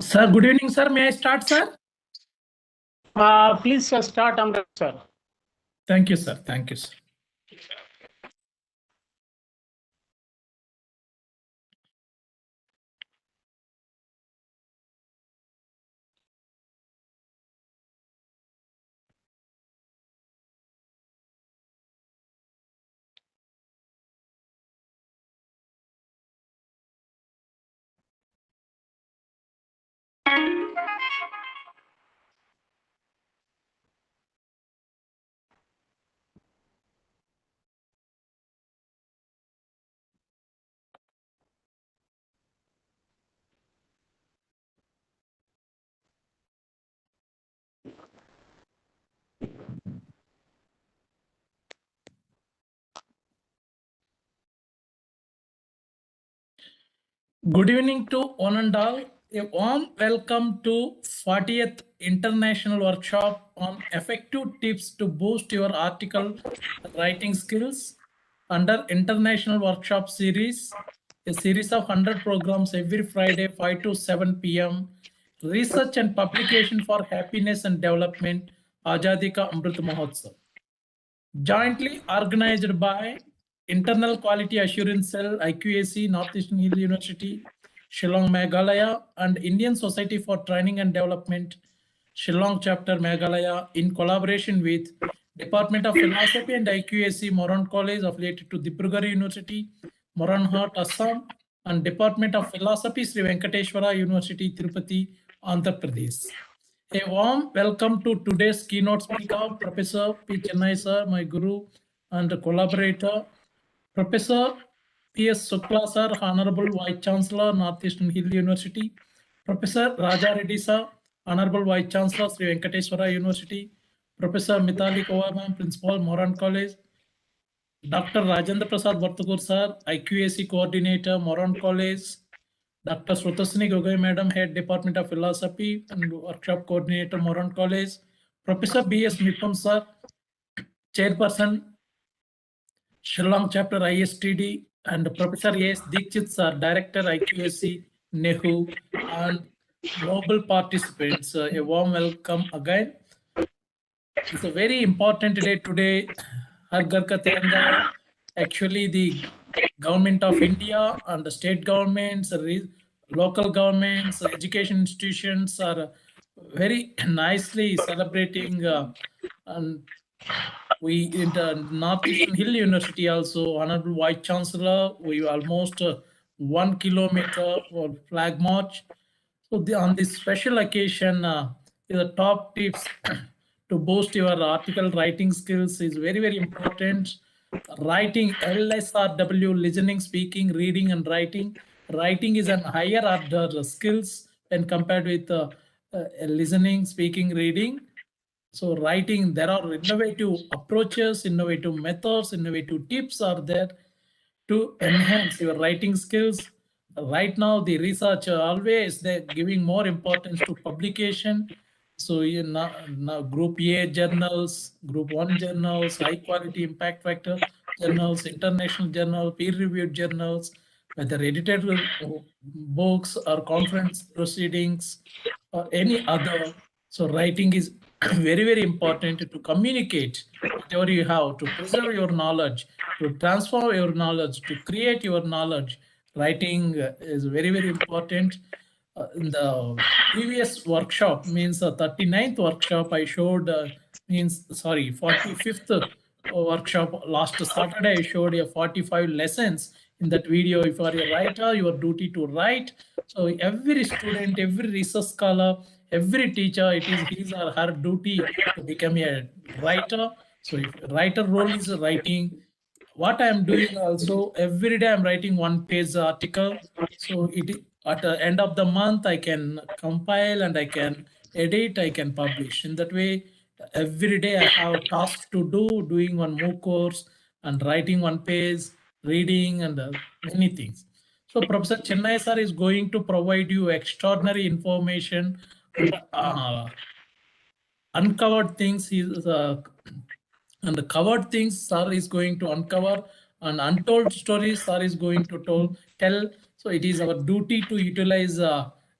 Sir, good evening, sir. May I start, sir? Please start, Amrit, sir. Thank you, sir. Thank you, sir. Good evening to one and all. A warm welcome to 40th International Workshop on Effective Tips to Boost Your Article Writing Skills under International Workshop Series, a series of 100 programs every Friday, 5 to 7 p.m. Research and Publication for Happiness and Development, Azadi Ka Amrit Mahotsav. Jointly organized by Internal Quality Assurance Cell, IQAC, Northeastern Hill University, Shillong, Meghalaya, and Indian Society for Training and Development, Shillong Chapter, Meghalaya, in collaboration with Department of Philosophy and IQAC, Moran College, affiliated to Dibrugarh University, MORANHAT, Assam, and Department of Philosophy, Sri Venkateswara University, Tirupati, Andhra Pradesh. A warm welcome to today's keynote speaker, Professor P. Chennai sir, my guru and collaborator, Professor P.S. Sukla sir, Honorable Vice Chancellor, Northeastern Hill University, Professor Raja Reddy sir, Honorable Vice Chancellor, Sri Venkateswara University, Professor Mithali Kovar, Principal, Moran College, Dr. Rajendra Prasad Vartakur sir, IQAC Coordinator, Moran College, Dr. Srutasini Gogoi Madam, Head Department of Philosophy and Workshop Coordinator, Moran College, Professor B.S. Mipam sir, Chairperson, Shillong Chapter ISTD, and Professor A.S. Dikshit sir, Director IQAC, NEHU, and global participants. A warm welcome again. It's a very important day today. Har Ghar Ka Tiranga. Actually, the government of India and the state governments, local governments, education institutions are very nicely celebrating. And we in the Northeastern Hill University also, Honorable Vice Chancellor, we almost 1 kilometer for flag march. So on this special occasion, the top tips to boost your article writing skills is very, very important. Writing LSRW, listening, speaking, reading, and writing. Writing is an higher order skills when compared with listening, speaking, reading. So writing, there are innovative approaches, innovative methods, innovative tips are there to enhance your writing skills. Right now, the research always they're giving more importance to publication. So now Group A journals, Group 1 journals, high quality impact factor journals, international journal, peer-reviewed journals, whether edited books or conference proceedings or any other. So writing is very, very important to communicate whatever you have, to preserve your knowledge, to transform your knowledge, to create your knowledge. Writing is very, very important. In the previous workshop, means the 39th workshop, I showed, 45th workshop last Saturday, I showed you 45 lessons. In that video, if you are a writer, your duty to write. So every student, every research scholar, every teacher, it is his or her duty to become a writer. So if writer role is writing, what I am doing also, every day I'm writing 1-page article. So at the end of the month, I can compile and I can edit, I can publish. In that way, every day I have tasks to do, doing one MOOC course and writing 1 page, reading and many things. So Professor Chennai sir is going to provide you extraordinary information and uncovered things. And the covered things sir is going to uncover, and untold stories sir is going to tell. So it is our duty to utilize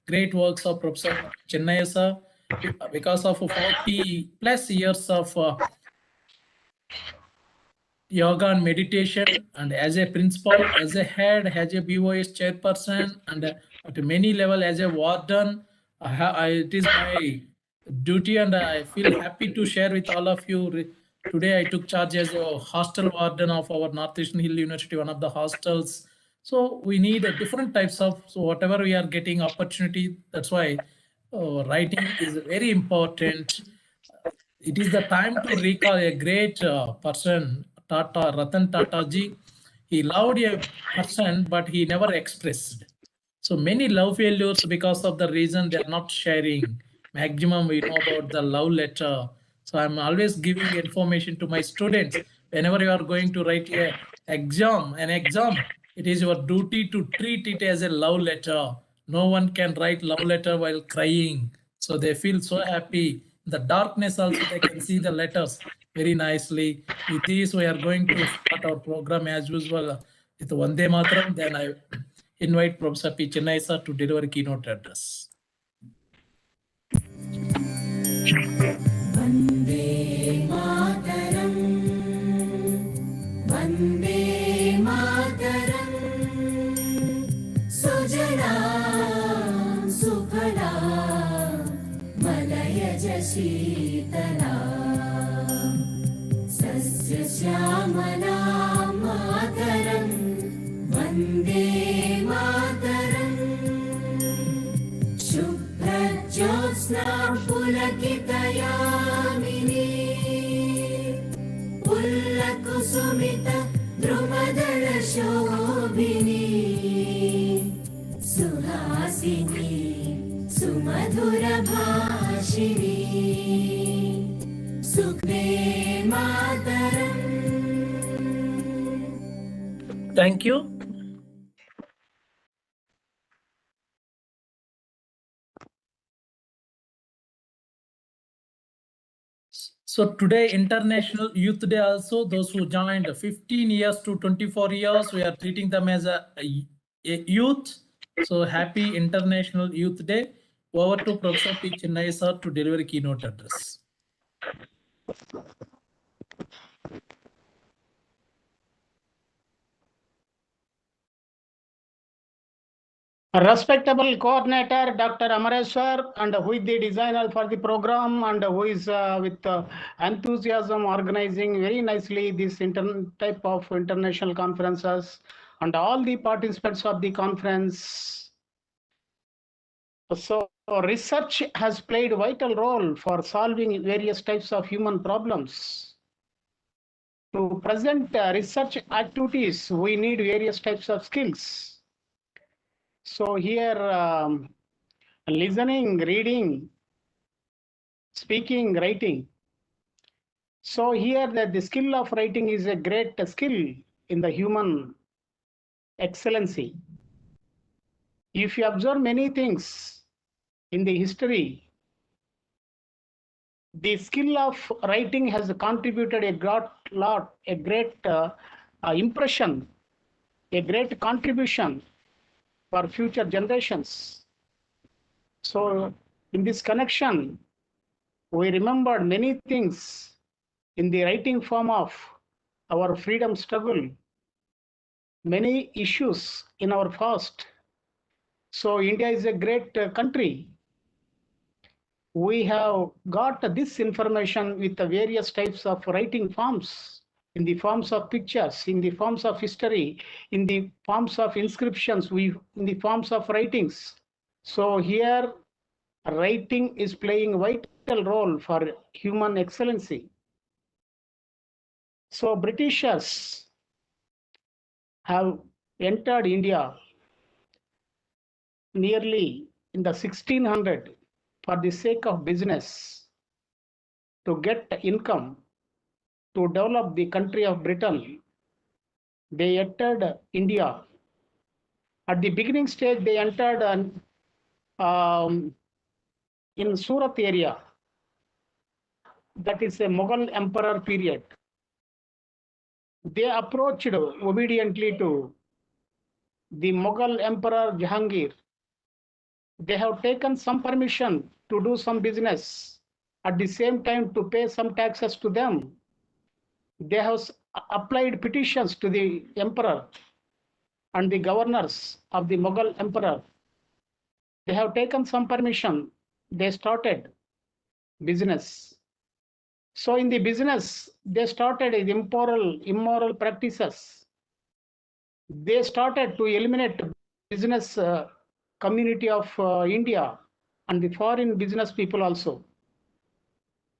great works of Professor Chennai sir. Because of 40 plus years of yoga and meditation, and as a principal, as a head, as a BOS chairperson, and at many level as a warden, it is my duty, and I feel happy to share with all of you. Today, I took charge as a hostel warden of our Northeastern Hill University, one of the hostels. So we need a different types of, so whatever we are getting opportunity, that's why writing is very important. It is the time to recall a great person, Tata, Ratan Tata ji. He loved a person, but he never expressed. So many love failures because of the reason they are not sharing. Maximum we know about the love letter. So I'm always giving information to my students. Whenever you are going to write an exam, it is your duty to treat it as a love letter. No one can write love letter while crying. So they feel so happy. The darkness also they can see the letters very nicely. With this, we are going to start our program as usual with Vande Mataram. Then I invite Professor P. Chennai sir to deliver a keynote address. Vande Mataram, Vande Mataram, Sujalam Sukhalam, Malayaj Sheetalam, Sasya Syamalam Mataram, Vande Mataram. Jyotsna Pulakitayamini Pullakusumita Drumadala Shobhini Suhasini Sumadhura Bhashini Sukne Mataram. Thank you. So today, International Youth Day also, those who joined 15 years to 24 years, we are treating them as a youth. So happy International Youth Day. Over to Professor P. Chennai sir to deliver a keynote address. Respectable coordinator, Dr. Amret, and who is the designer for the program, and who is with enthusiasm organizing very nicely this type of international conferences, and all the participants of the conference. So research has played a vital role for solving various types of human problems. To present research activities, we need various types of skills. So here, listening, reading, speaking, writing. So here the skill of writing is a great skill in the human excellency. If you observe many things in the history, the skill of writing has contributed a great impression, a great contribution for future generations. So in this connection, we remembered many things in the writing form of our freedom struggle, many issues in our past. So India is a great country. We have got this information with the various types of writing forms, in the forms of pictures, in the forms of history, in the forms of inscriptions, in the forms of writings. So here, writing is playing a vital role for human excellency. So Britishers have entered India nearly in the 1600 for the sake of business, to get income, to develop the country of Britain. They entered India. At the beginning stage, they entered in Surat area. That is a Mughal emperor period. They approached obediently to the Mughal emperor Jahangir. They have taken some permission to do some business, at the same time to pay some taxes to them. They have applied petitions to the emperor and the governors of the Mughal emperor. They have taken some permission. They started business. So in the business, they started immoral practices. They started to eliminate business community of India and the foreign business people also.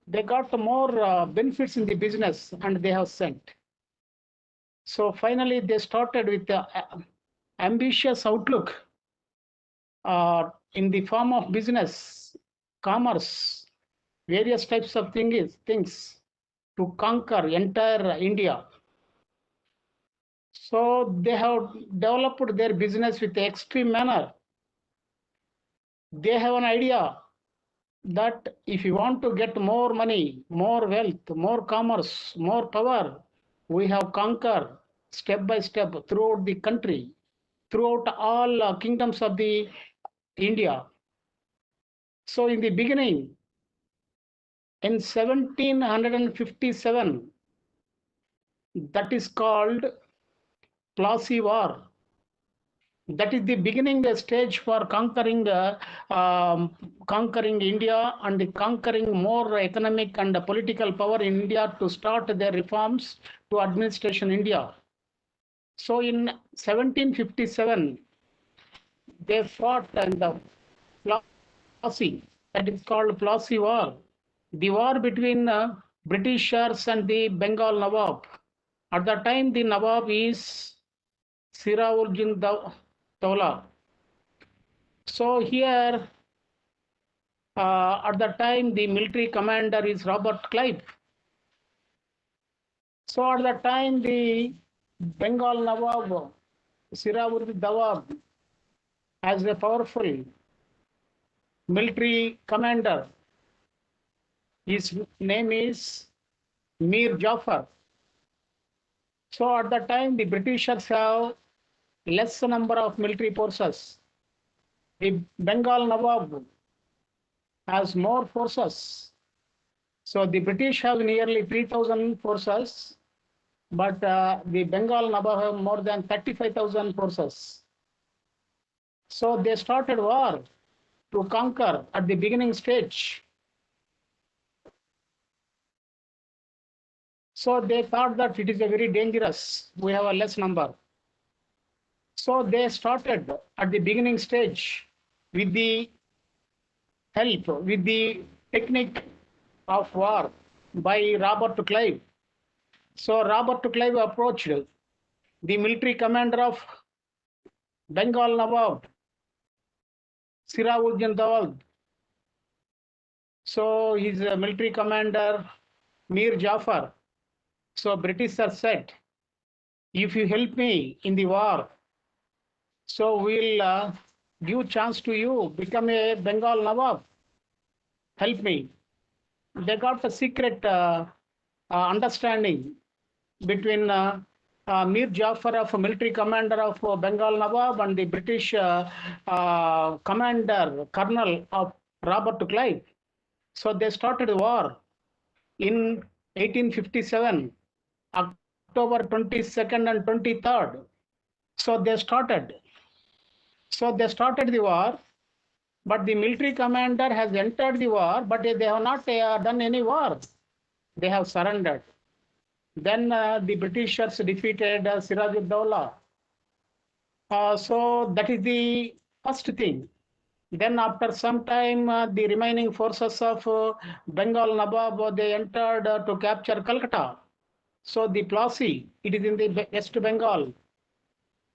They got more benefits in the business and they have sent. So finally, they started with the ambitious outlook in the form of business, commerce, various types of things to conquer entire India. So they have developed their business with the extreme manner. They have an idea that if you want to get more money, more wealth, more commerce, more power, we have conquered step by step throughout the country, throughout all kingdoms of the India. So in the beginning, in 1757, that is called Plassey War. That is the beginning stage for conquering India and conquering more economic and political power in India to start their reforms to administration India. So in 1757, they fought in the Plassey, that is called Plassey War. The war between Britishers and the Bengal Nawab. At the time, the Nawab is Sirajuddin Dowla. So here, at the time, the military commander is Robert Clive. So at the time, the Bengal Nawab, Sirajuddin Dowla, as a powerful military commander, his name is Mir Jafar. So at the time, the Britishers have less number of military forces. The Bengal Nawab has more forces. So the British have nearly 3,000 forces, but the Bengal Nawab have more than 35,000 forces. So they started war to conquer at the beginning stage. So they thought that it is a very dangerous, we have a less number. So they started at the beginning stage with the help, with the technique of war by Robert Clive. So Robert Clive approached the military commander of Bengal Nawab, Sirajuddin Dowla. So his military commander, Mir Jafar. So Britishers said, if you help me in the war, so we'll give chance to you, become a Bengal Nawab. Help me. They got a secret understanding between Mir Jafar of military commander of Bengal Nawab and the British commander, colonel of Robert Clive. So they started the war in 1857, October 22nd and 23rd. So they started. So they started the war, but the military commander has entered the war, but they have not done any war. They have surrendered. Then the Britishers defeated Sirajuddin Dowla. So that is the first thing. Then after some time, the remaining forces of Bengal Nawab, they entered to capture Calcutta. So the Plassey, it is in the West Bengal.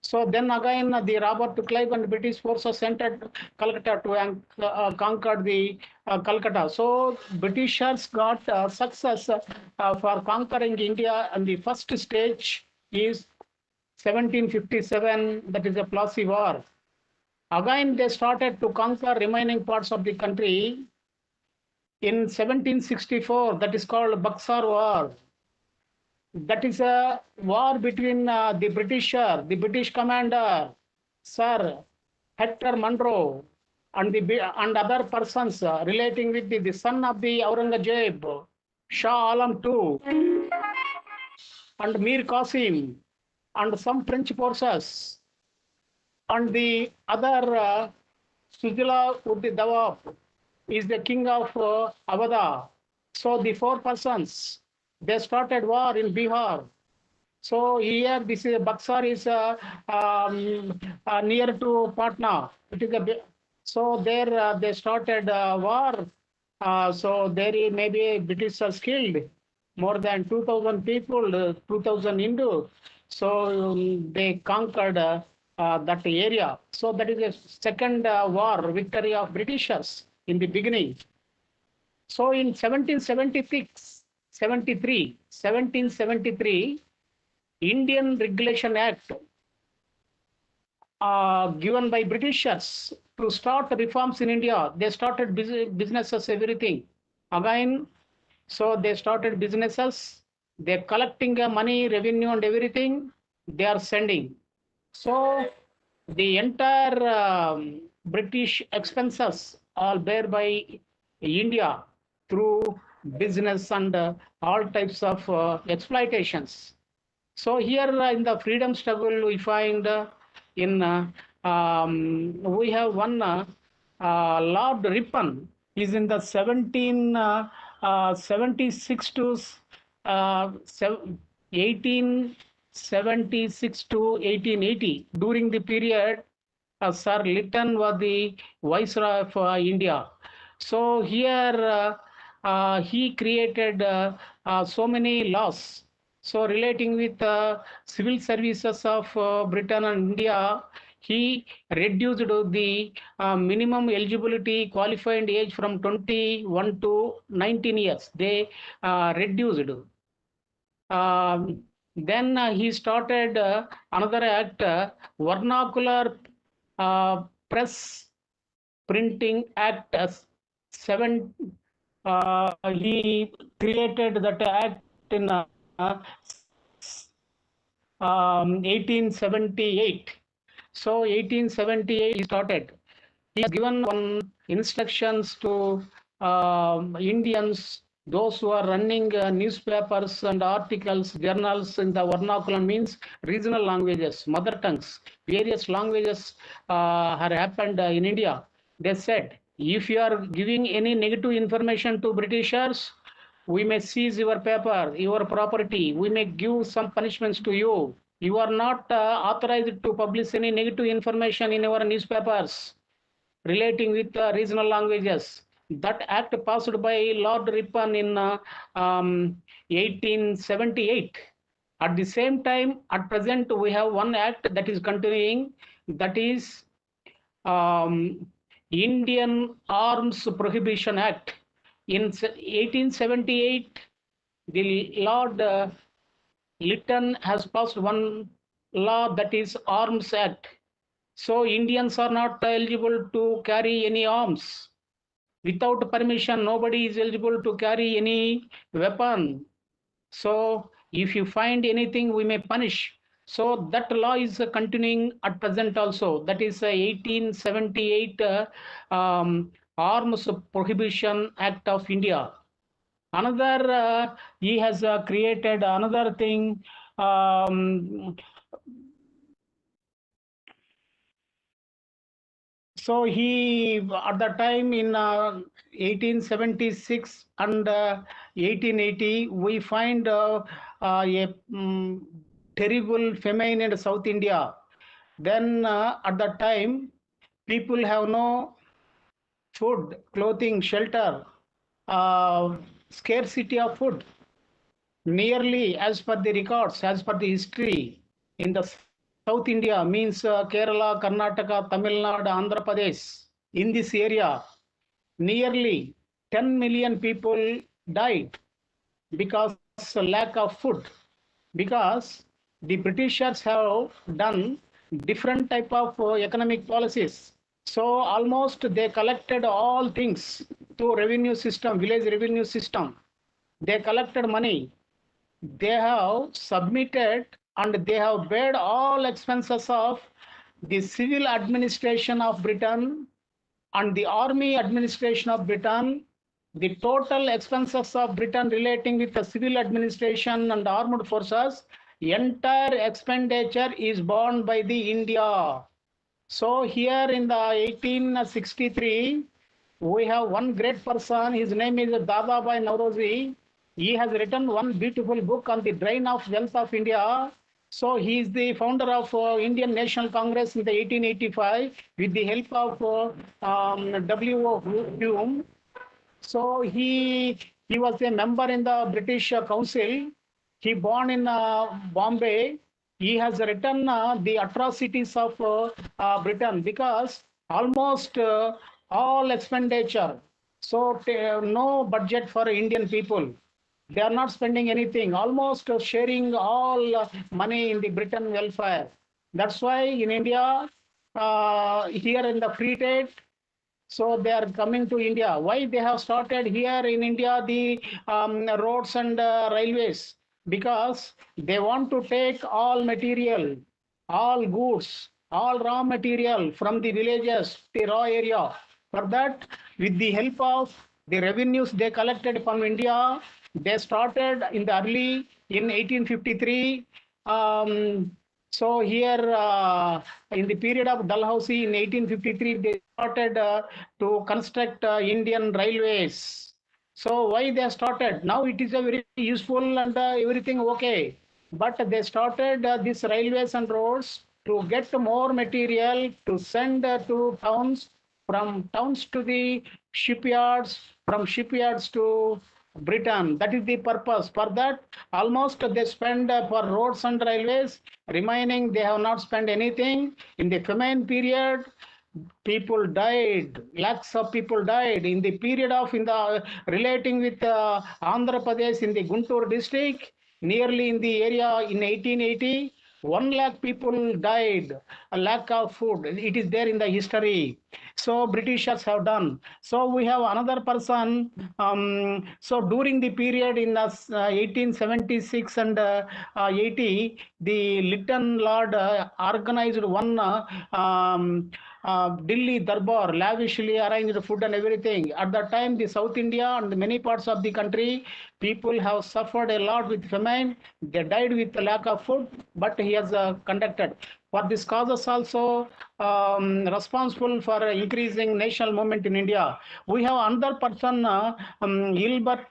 So then again, the Robert Clive and British forces entered Calcutta to conquer the Calcutta. So Britishers got success for conquering India, and the first stage is 1757, that is a Plassey War. Again, they started to conquer remaining parts of the country in 1764, that is called Buxar War. That is a war between the British commander, Sir Hector Munro, and other persons relating with the son of the Aurangzeb, Shah Alam II, and Mir Qasim, and some French forces, and the other Sujila Ud Dawab is the king of Avada. So the four persons, they started war in Bihar. So here, this is Buxar is near to Patna. It is so there they started war. So there may be British are killed more than 2,000 people, 2,000 Hindu. So they conquered that area. So that is a second war victory of Britishers in the beginning. So in 1773, Indian Regulation Act given by Britishers to start reforms in India. They started businesses, everything. Again, so they started businesses. They're collecting money, revenue, and everything. They are sending. So the entire British expenses are bear by India through business and all types of exploitations. So here in the freedom struggle, we find we have one Lord Ripon is in the 1776 to 1876 to 1880. During the period, Sir Lytton was the Viceroy of India. So here he created so many laws. So relating with civil services of Britain and India, he reduced the minimum eligibility qualified age from 21 to 19 years. They reduced. Then he started another act, Vernacular Press Printing Act. He created that act in 1878. So 1878 he started. He has given one instructions to Indians, those who are running newspapers and articles, journals in the vernacular means regional languages, mother tongues, various languages have happened in India. They said, if you are giving any negative information to Britishers, we may seize your paper, your property, we may give some punishments to you. You are not authorized to publish any negative information in our newspapers relating with regional languages. That act passed by Lord Ripon in 1878. At the same time, at present, we have one act that is continuing, that is Indian Arms Prohibition Act. In 1878, the Lord Lytton has passed one law, that is Arms Act. So Indians are not eligible to carry any arms. Without permission, nobody is eligible to carry any weapon. So if you find anything, we may punish. So that law is continuing at present also. That is 1878 Arms Prohibition Act of India. Another, he has created another thing. So he, at the time in 1876 and 1880, we find a terrible famine in South India. Then at that time, people have no food, clothing, shelter, scarcity of food. Nearly, as per the records, as per the history, in the South India means Kerala, Karnataka, Tamil Nadu, Andhra Pradesh. In this area, nearly 10 million people died because of lack of food. Because the Britishers have done different type of economic policies. So almost they collected all things through revenue system, village revenue system. They collected money. They have submitted and they have paid all expenses of the civil administration of Britain and the army administration of Britain, the total expenses of Britain relating with the civil administration and armed forces, entire expenditure is borne by the India. So here in the 1863, we have one great person. His name is Dadabhai Nauroji. He has written one beautiful book on the drain of wealth of India. So he is the founder of Indian National Congress in the 1885 with the help of W.O. Hume. So he was a member in the British Council. He born in Bombay. He has written the atrocities of Britain because almost all expenditure. So no budget for Indian people. They are not spending anything. Almost sharing all money in the Britain welfare. That's why in India, here in the free trade, so they are coming to India. Why they have started here in India the roads and railways? Because they want to take all material, all goods, all raw material from the villages, the raw area. For that, with the help of the revenues they collected from India, they started in the early in 1853. So here in the period of Dalhousie in 1853, they started to construct Indian railways. So why they started? Now it is a very useful and everything okay. But they started these railways and roads to get more material to send to towns, from towns to the shipyards, from shipyards to Britain. That is the purpose. For that, almost they spend for roads and railways. Remaining, they have not spent anything. In the famine period, people died. Lakhs of people died. In the period of relating with Andhra Pradesh in the Guntur district, nearly in the area in 1880. 1 lakh people died, a lack of food. It is there in the history. So Britishers have done. So we have another person. So during the period in 1876 and 80, the Lytton Lord organized one Delhi Darbar, lavishly arranged food and everything. At that time, the South India and many parts of the country, people have suffered a lot with famine. They died with lack of food, but he has conducted. For this causes also responsible for increasing national movement in India. We have another person, Gilbert,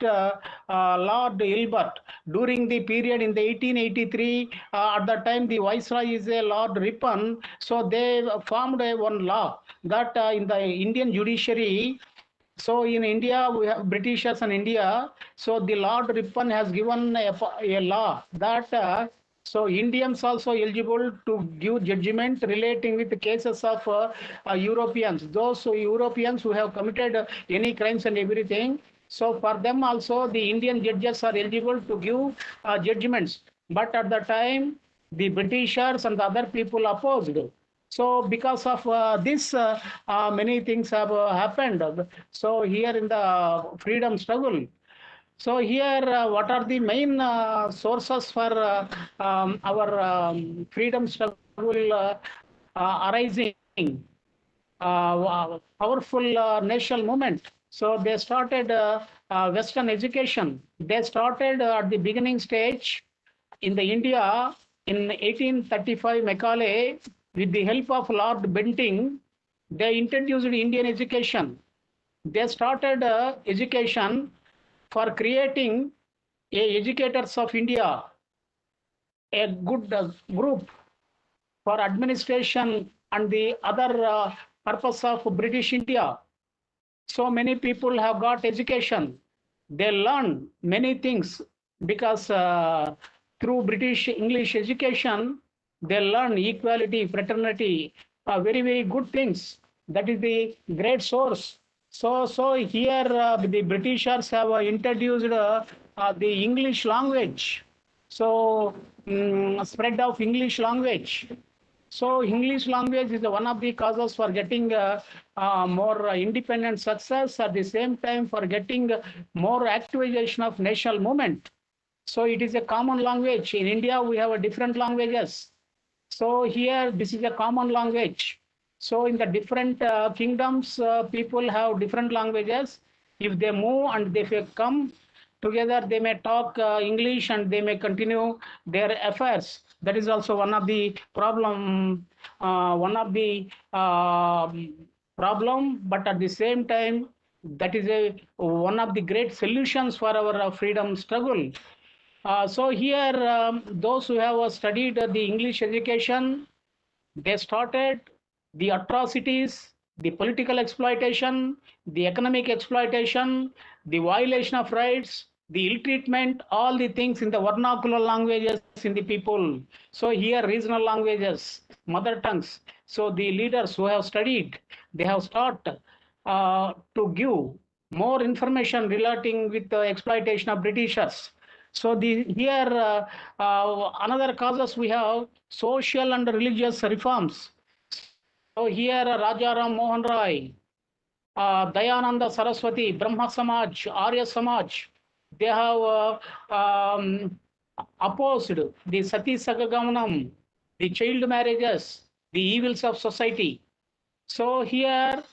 Lord Gilbert. During the period in the 1883, at that time the Viceroy is a Lord Ripon. So they formed one law that in the Indian judiciary, so in India, we have Britishers and India. So the Lord Ripon has given a law that so Indians also eligible to give judgment relating with the cases of Europeans. Those Europeans who have committed any crimes and everything. So for them also, the Indian judges are eligible to give judgments. But at the time, the Britishers and the other people opposed. So because of this, many things have happened. So here in the freedom struggle. So here, what are the main sources for our freedom struggle arising? Powerful national movement. So they started Western education. They started at the beginning stage in the India in 1835, Macaulay, with the help of Lord Bentinck, they introduced Indian education. They started education for creating educators of India, a good group for administration and the other purpose of British India. So many people have got education. They learn many things because through British English education, they learn equality, fraternity, very, very good things. That is the great source. So here the Britishers have introduced the English language. So spread of English language. So English language is one of the causes for getting more independent success, at the same time for getting more activization of national movement. So it is a common language. In India, we have different languages. So here, this is a common language. So in the different kingdoms, people have different languages. If they move and if they come together, they may talk English and they may continue their affairs. That is also one of the problem. But at the same time, that is one of the great solutions for our freedom struggle. So here, those who have studied the English education, they started the atrocities, the political exploitation, the economic exploitation, the violation of rights, the ill treatment, all the things in the vernacular languages in the people. So here regional languages, mother tongues. So the leaders who have studied, they have started to give more information relating with the exploitation of Britishers. So the here another causes we have social and religious reforms. So here Raja Ram Mohan Rai, Dayananda Saraswati, Brahma Samaj, Arya Samaj, they have opposed the Sati Sagagamnam, the child marriages, the evils of society. So here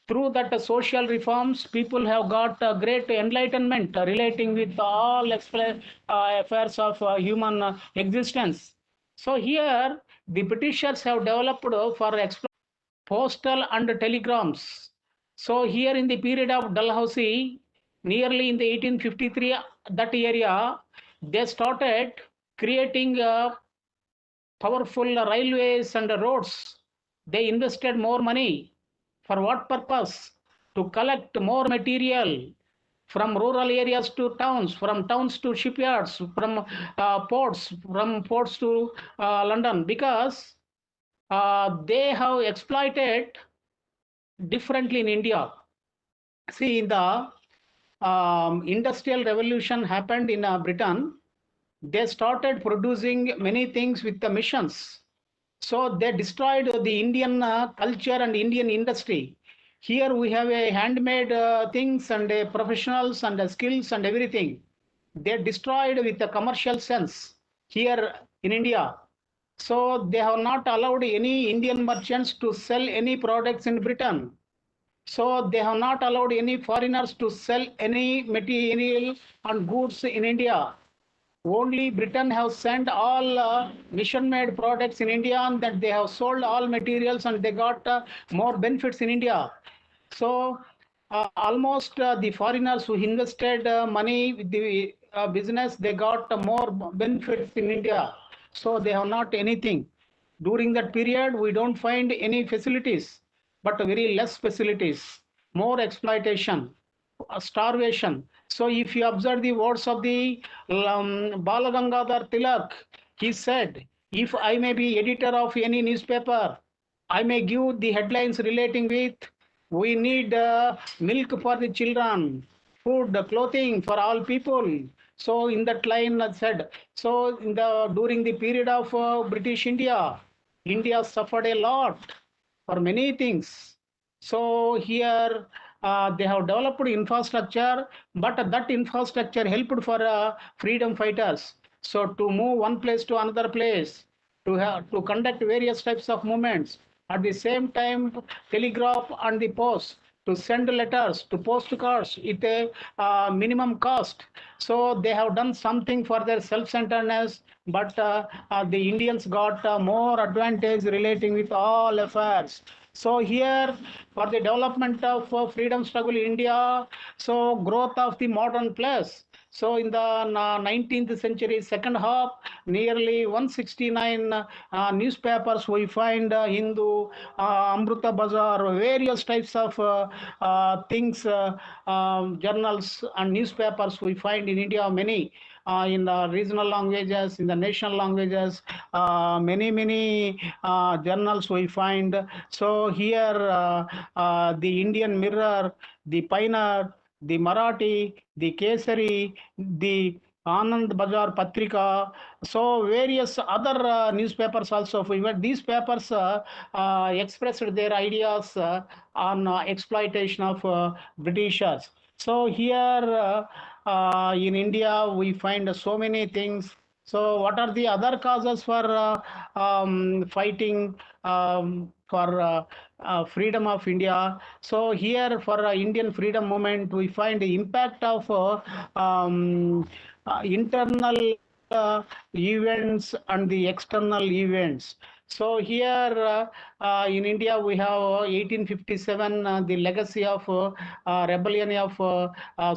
through that social reforms, people have got a great enlightenment relating with all affairs of human existence. So here, the Britishers have developed for postal and telegrams. So here in the period of Dalhousie, nearly in the 1853, that area, they started creating powerful railways and roads. They invested more money. For what purpose? To collect more material from rural areas to towns, from towns to shipyards, from ports to London, because they have exploited differently in India. See, in the industrial revolution happened in Britain, they started producing many things with the missions. So they destroyed the Indian culture and Indian industry. Here we have a handmade things and professionals and skills and everything. They destroyed with a commercial sense here in India. So they have not allowed any Indian merchants to sell any products in Britain. So they have not allowed any foreigners to sell any material and goods in India. Only Britain have sent all mission-made products in India, and that they have sold all materials and they got more benefits in India. So almost the foreigners who invested money with the business, they got more benefits in India. So they have not anything. During that period, we don't find any facilities, but very less facilities, more exploitation, starvation. So if you observe the words of the Balagangadhar Tilak, he said, if I may be editor of any newspaper, I may give the headlines relating with, we need milk for the children, food, clothing for all people. So in that line I said, so in the during the period of British India, India suffered a lot for many things. So here they have developed infrastructure, but that infrastructure helped for freedom fighters. So to move one place to another place, to conduct various types of movements. At the same time, telegraph and the post, to send letters, to postcards at a minimum cost. So they have done something for their self-centeredness, but the Indians got more advantage relating with all affairs. So here, for the development of freedom struggle in India, so growth of the modern place. So in the 19th century, second half, nearly 169 newspapers we find Hindu, Amrita Bazaar, various types of things, journals and newspapers we find in India, many in the regional languages, in the national languages, many journals we find. So here the Indian Mirror, the Pioneer, the Marathi, the Kesari, the Anand Bazar Patrika, so various other newspapers also. These papers expressed their ideas on exploitation of Britishers. So here in India, we find so many things. So what are the other causes for fighting for freedom of India. So here for Indian freedom movement, we find the impact of internal events and the external events. So here in India, we have 1857, the legacy of rebellion of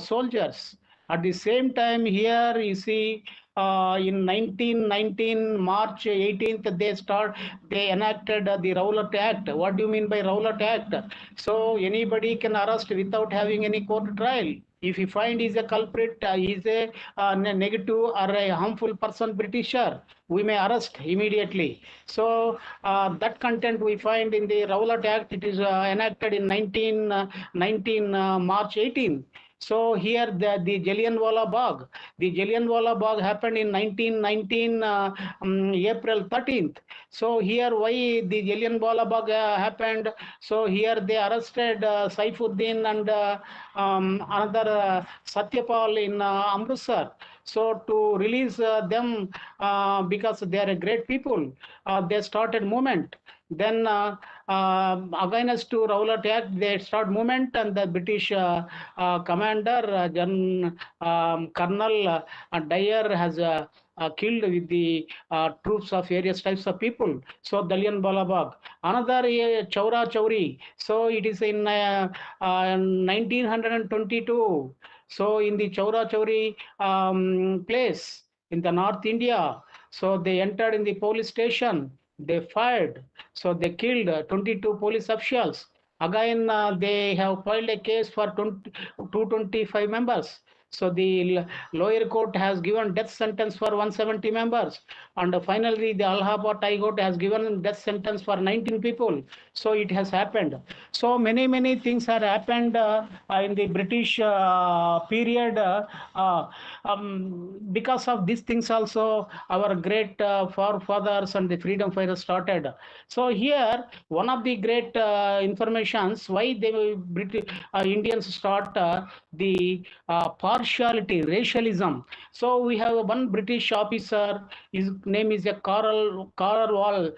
soldiers. At the same time, here you see in 1919, March 18th, they enacted the Rowlatt Act. What do you mean by Rowlatt Act? So anybody can arrest without having any court trial. If you find he's a culprit, he's a negative or a harmful person, Britisher, we may arrest immediately. So that content we find in the Rowlatt Act. It is enacted in 1919 March 18. So here the Jallianwala Bagh. The Jallianwala Bagh happened in 1919 April 13th. So here why the Jallianwala Bagh happened? So here they arrested Saifuddin and another Satyapal in Amritsar. So to release them because they are a great people, they started movement. Then against to Rowlatt Act, they start movement, and the British commander, Colonel Dyer, has killed with the troops of various types of people. So Jallianwala Bagh. Another Chaura Chauri. So it is in 1922. So in the Chaura Chauri place in the North India, so they entered in the police station. They fired. So they killed 22 police officials. Again, they have filed a case for 225 members. So the lower court has given death sentence for 170 members. And finally, the Allahabad High Court has given death sentence for 19 people. So it has happened. So many things have happened in the British period. Because of these things also, our great forefathers and the freedom fighters started. So here, one of the great informations why the British Indians start the partiality, racialism. So we have one British officer. His name is a Cornwallis.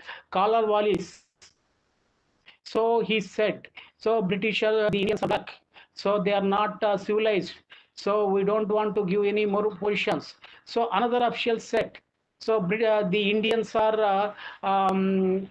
So he said, so British, the Indians are black. So they are not civilized. So we don't want to give any more positions. So another official said, so the Indians are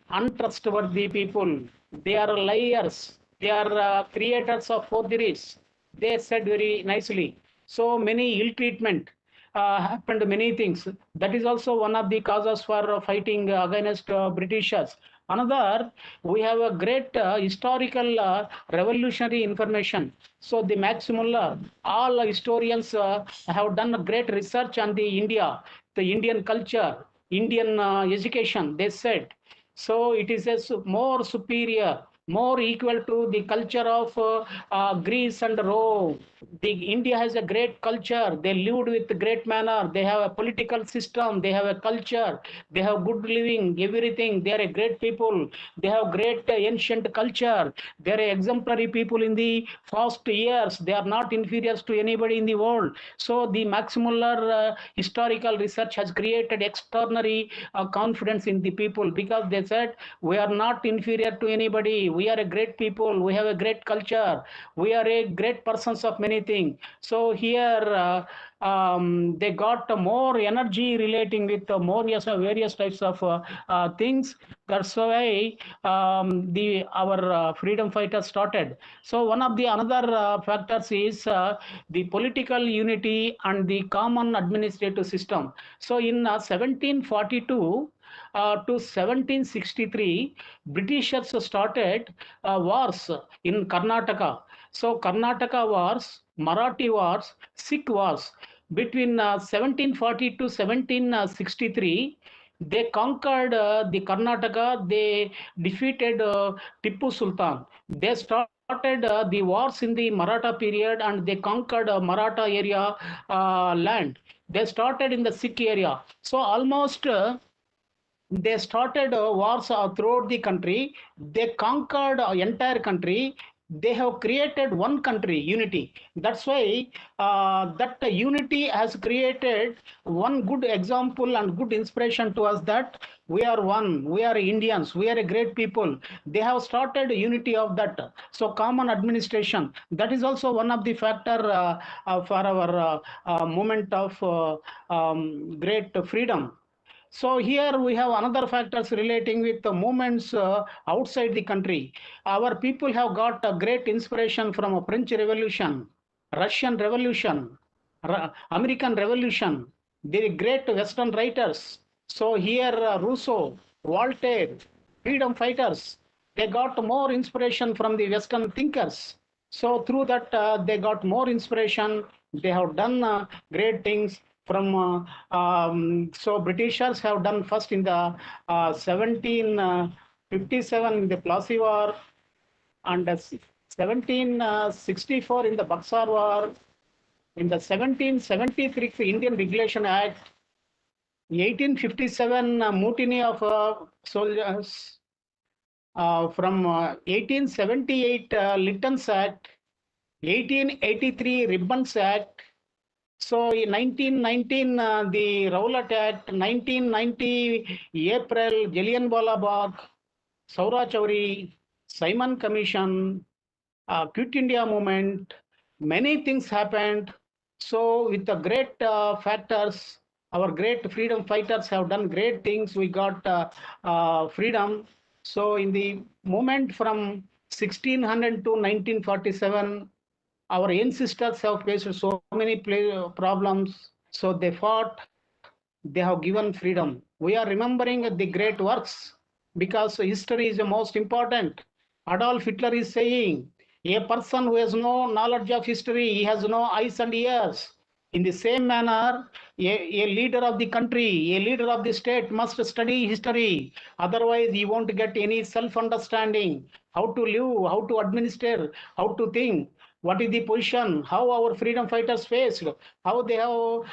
untrustworthy people. They are liars. They are creators of forgeries. They said very nicely. So many ill treatment happened, many things. That is also one of the causes for fighting against Britishers. Another, we have a great historical revolutionary information. So the Max Muller, all historians have done a great research on the India, the Indian culture, Indian education, they said. So it is a more superior, more equal to the culture of Greece and Rome. The India has a great culture. They lived with great manner. They have a political system. They have a culture. They have good living, everything. They are a great people. They have great ancient culture. They are exemplary people in the past years. They are not inferior to anybody in the world. So the Max Muller historical research has created extraordinary confidence in the people, because they said we are not inferior to anybody. We are a great people. We have a great culture. We are a great persons of many things. So here they got more energy relating with more various types of things. That's why our freedom fighters started. So one of the another factors is the political unity and the common administrative system. So in 1742 to 1763, Britishers started wars in Karnataka. So Karnataka wars, Marathi wars, Sikh wars. Between 1740 to 1763, they conquered the Karnataka. They defeated Tipu Sultan. They started the wars in the Maratha period, and they conquered Maratha area land. They started in the Sikh area. So almost they started wars throughout the country. They conquered entire country. they have created one country, unity. That's why that unity has created one good example and good inspiration to us that we are one, we are Indians, we are a great people. They have started unity of that. So common administration, that is also one of the factor for our moment of great freedom. So here we have another factors relating with the movements outside the country. Our people have got a great inspiration from a French Revolution, Russian Revolution, American Revolution, the great Western writers. So here Rousseau, Voltaire, freedom fighters, they got more inspiration from the Western thinkers. So through that, they got more inspiration. They have done great things from. So Britishers have done first in the 1757 in the Plassey War, and 1764 in the Buxar War, in the 1773 Indian Regulation Act, 1857 mutiny of soldiers, from 1878 Lytton's Act, 1883 Ribbons Act. So in 1919 the Rowlatt Act, 1990 April Jallianwala Bagh, Saura Chowri, Simon Commission, Quit India movement, many things happened. So with the great factors, our great freedom fighters have done great things. We got freedom. So in the movement from 1600 to 1947, our ancestors have faced so many problems. So they fought, they have given freedom. We are remembering the great works because history is the most important. Adolf Hitler is saying, a person who has no knowledge of history, he has no eyes and ears. In the same manner, a leader of the country, a leader of the state must study history. Otherwise, he won't get any self-understanding, how to live, how to administer, how to think, what is the position, how our freedom fighters faced, how they have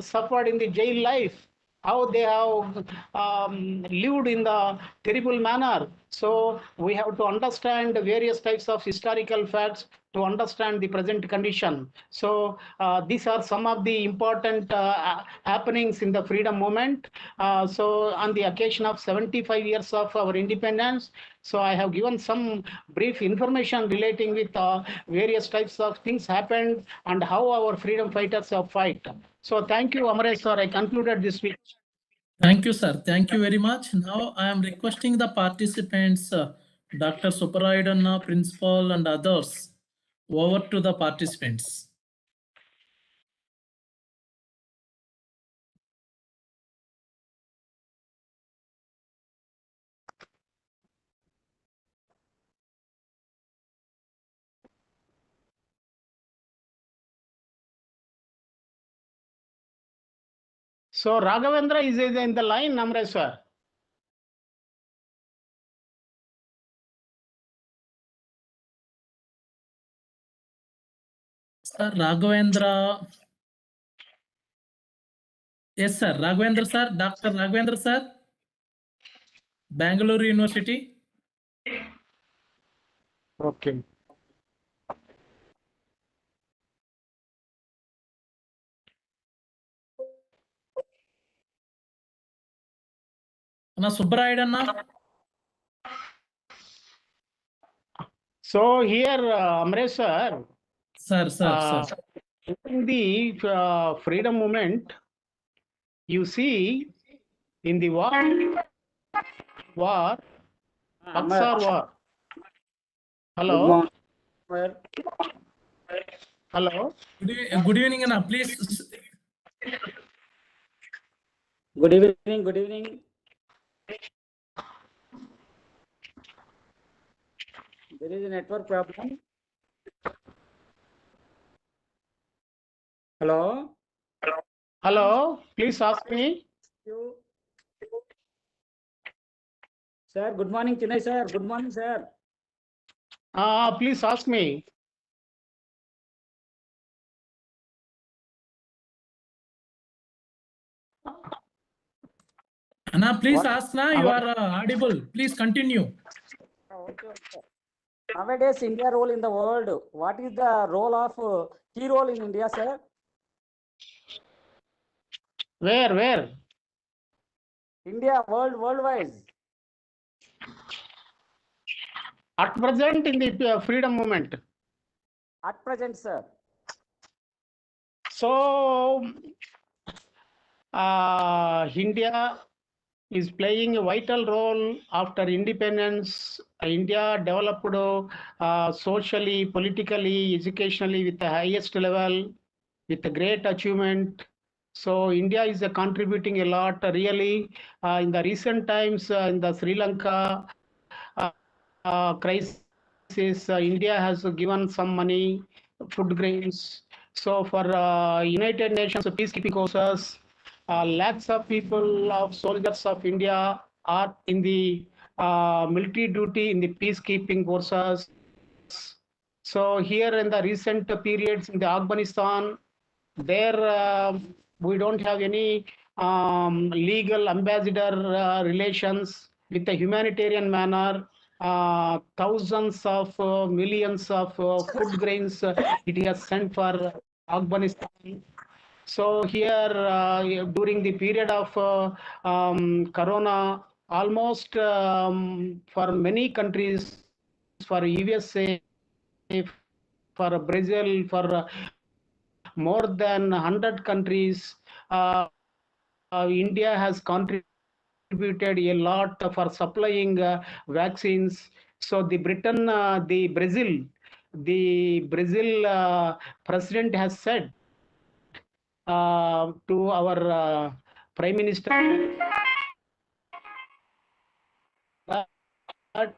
suffered in the jail life, how they have lived in the terrible manner. So we have to understand various types of historical facts to understand the present condition. So these are some of the important happenings in the freedom movement. So on the occasion of 75 years of our independence, so I have given some brief information relating with various types of things happened and how our freedom fighters have fight. So thank you, Amrit sir. I concluded this speech. Thank you, sir. Thank you very much. Now I am requesting the participants, Dr. Suparayudanna, principal, and others, over to the participants. So Raghavendra is in the line, Amrit sir. Sir Raghavendra. Yes, sir. Raghavendra sir, Dr. Raghavendra sir, Bangalore University. Okay. Anna Subbarayadanna. So here, Amrit sir. Sir. In the freedom movement, you see in the war, Buxar war. Hello. Hello. Good evening, Anna. Please. Good evening. Good evening. There is a network problem. Hello. Hello. Please ask me. You. Sir, good morning, Chennai sir. Good morning, sir. Please ask me. Anna, please ask now. You are audible. Please continue. Okay, okay. Nowadays, India role in the world. What is the role of key role in India, sir? Where? India, worldwide. At present in the freedom movement. At present, sir. So, India is playing a vital role after independence. India developed socially, politically, educationally with the highest level, with a great achievement. So India is contributing a lot. Really, in the recent times, in the Sri Lanka crisis, India has given some money, food grains. So for United Nations peacekeeping courses, lakhs of people, of soldiers of India are in the military duty in the peacekeeping forces. So here in the recent periods in the Afghanistan, there we don't have any legal ambassador relations with a humanitarian manner. Thousands of millions of food grains it has sent for Afghanistan. So here during the period of Corona, almost for many countries, for USA, for Brazil, for more than 100 countries, India has contributed a lot for supplying vaccines. So the Brazil president has said to our Prime Minister that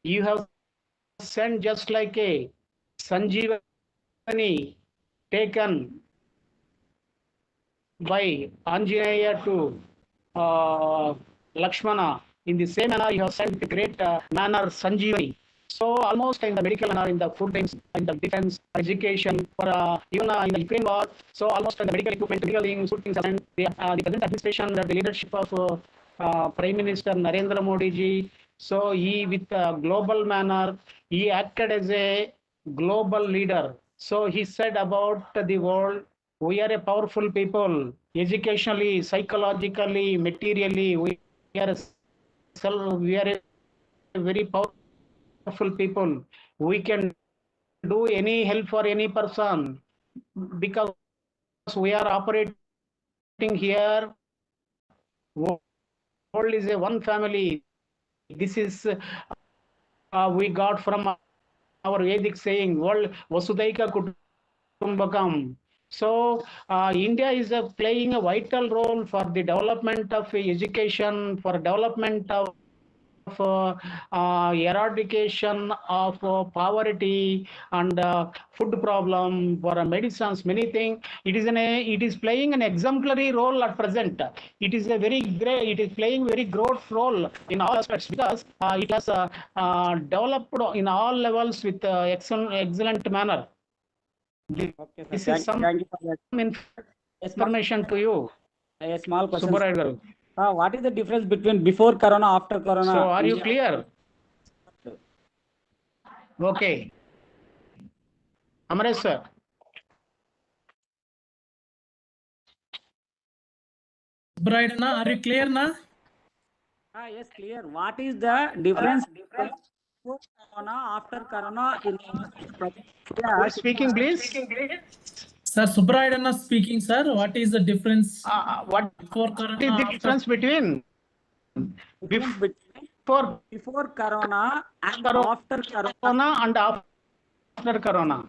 you have sent just like a Sanjeevani taken by Anjaneya to Lakshmana. In the same manner, you have sent a great manner Sanjeevani. So almost in the medical manner, in the food grains, in the defense, education, for even in the Ukraine war. So almost in the medical equipment, medical things, food things, and the present administration, the leadership of Prime Minister Narendra Modi ji. So he, with a global manner, he acted as a global leader. So he said about the world, we are a powerful people, educationally, psychologically, materially. We are a very powerful people. We can do any help for any person because we are operating here. World is a one family. This is we got from our Vedic saying, world Vasudaika Kutumbakam. So India is playing a vital role for the development of education, for development of eradication of poverty and food problem, for medicines, many things. It is playing an exemplary role at present. It is a very great. It is playing very great role in all aspects because it has developed in all levels with excellent manner. Okay, sir. This is some Thank you for that. information to you. A small question. Subbaraj garu. What is the difference between before Corona, after Corona? So are you clear? Okay. Amrit sir. Bride, are you clear na? Yes, clear. What is the difference between before Corona, after Corona in Who is speaking, please? Sir, Subrayana speaking, sir. What is the difference What before is Corona, the after? difference between before Corona and after Corona? and after Corona?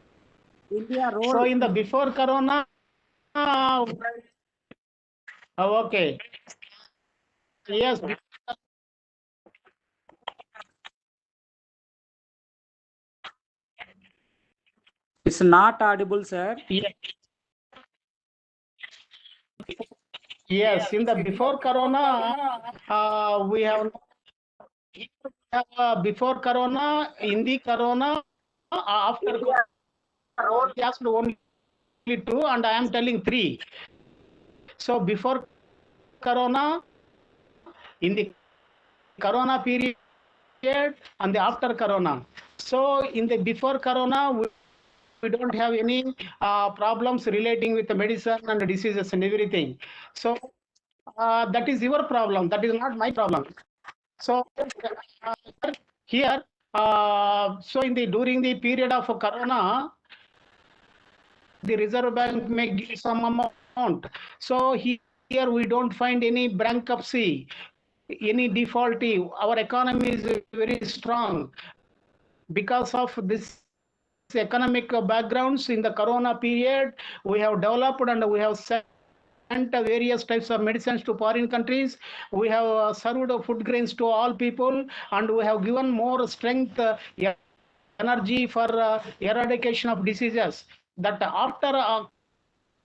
India role. So in the before Corona, okay. Yes. It's not audible, sir. Yes, in the before Corona, we have before Corona, in the Corona, after Corona, he asked only two, and I am telling three. So before Corona, in the Corona period, and the after Corona. So in the before Corona, we don't have any problems relating with the medicine and the diseases and everything. So that is your problem. That is not my problem. So here, so in the during the period of Corona, the Reserve Bank may give some amount. So here we don't find any bankruptcy, any defaulty. Our economy is very strong because of this economic backgrounds. In the Corona period, we have developed and we have sent various types of medicines to foreign countries. We have served food grains to all people, and we have given more strength, energy for eradication of diseases. That after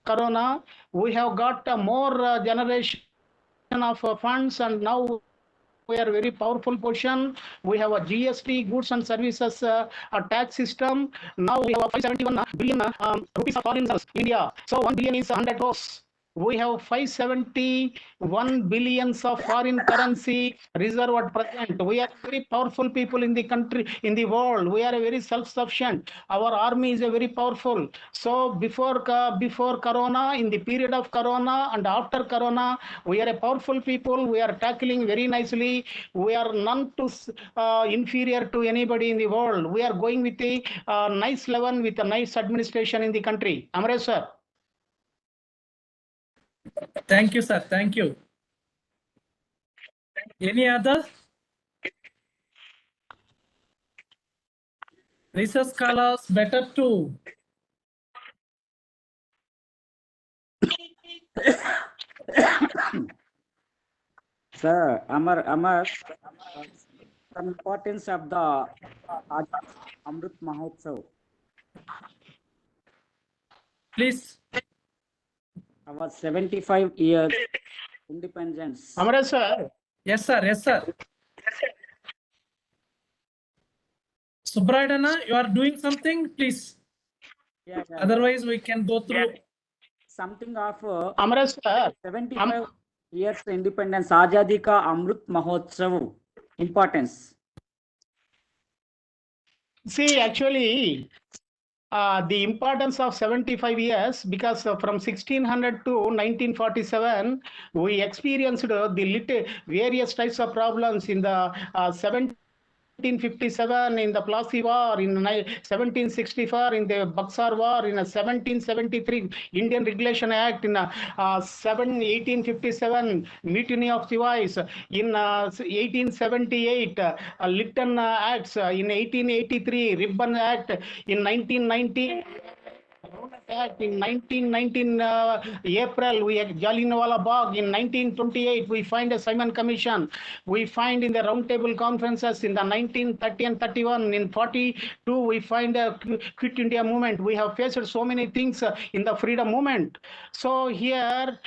Corona, we have got more generation of funds, and now we are very powerful position. We have a GST, goods and services a tax system. Now we have 571 billion rupees of foreign India. So 1 billion is 100 crores. We have 571 billions of foreign currency reserve at present. We are very powerful people in the country, in the world. We are very self-sufficient. Our army is very powerful. So before Corona, in the period of Corona and after Corona, we are a powerful people. We are tackling very nicely. We are none to inferior to anybody in the world. We are going with a nice level, with a nice administration in the country. Amrit sir. Thank you, sir. Thank you. Any other? Research scholars better to Sir, Amar, some importance of the Amrit Mahotsav. please. Our 75 years independence. Amrit sir. Yes, sir. Yes, sir. Subradana, you are doing something, please. Yeah. Otherwise, we can go through Something of Amrit sir. 75 years independence. Azadi ka Amrit Mahotsav. Importance. See, actually, the importance of 75 years, because from 1600 to 1947, we experienced the various types of problems in the 1757 in the Plassey War, in 1764 in the Buxar War, in 1773 Indian Regulation Act, in 1857 Mutiny of Chivis, in 1878 Lytton Acts, in 1883 Ribbon Act, in 1990 Act, in 1919 April, we had Jallianwala Bagh. In 1928, we find a Simon Commission. We find in the roundtable conferences in the 1930 and 31. In 42, we find a Quit India movement. We have faced so many things in the freedom movement. So here,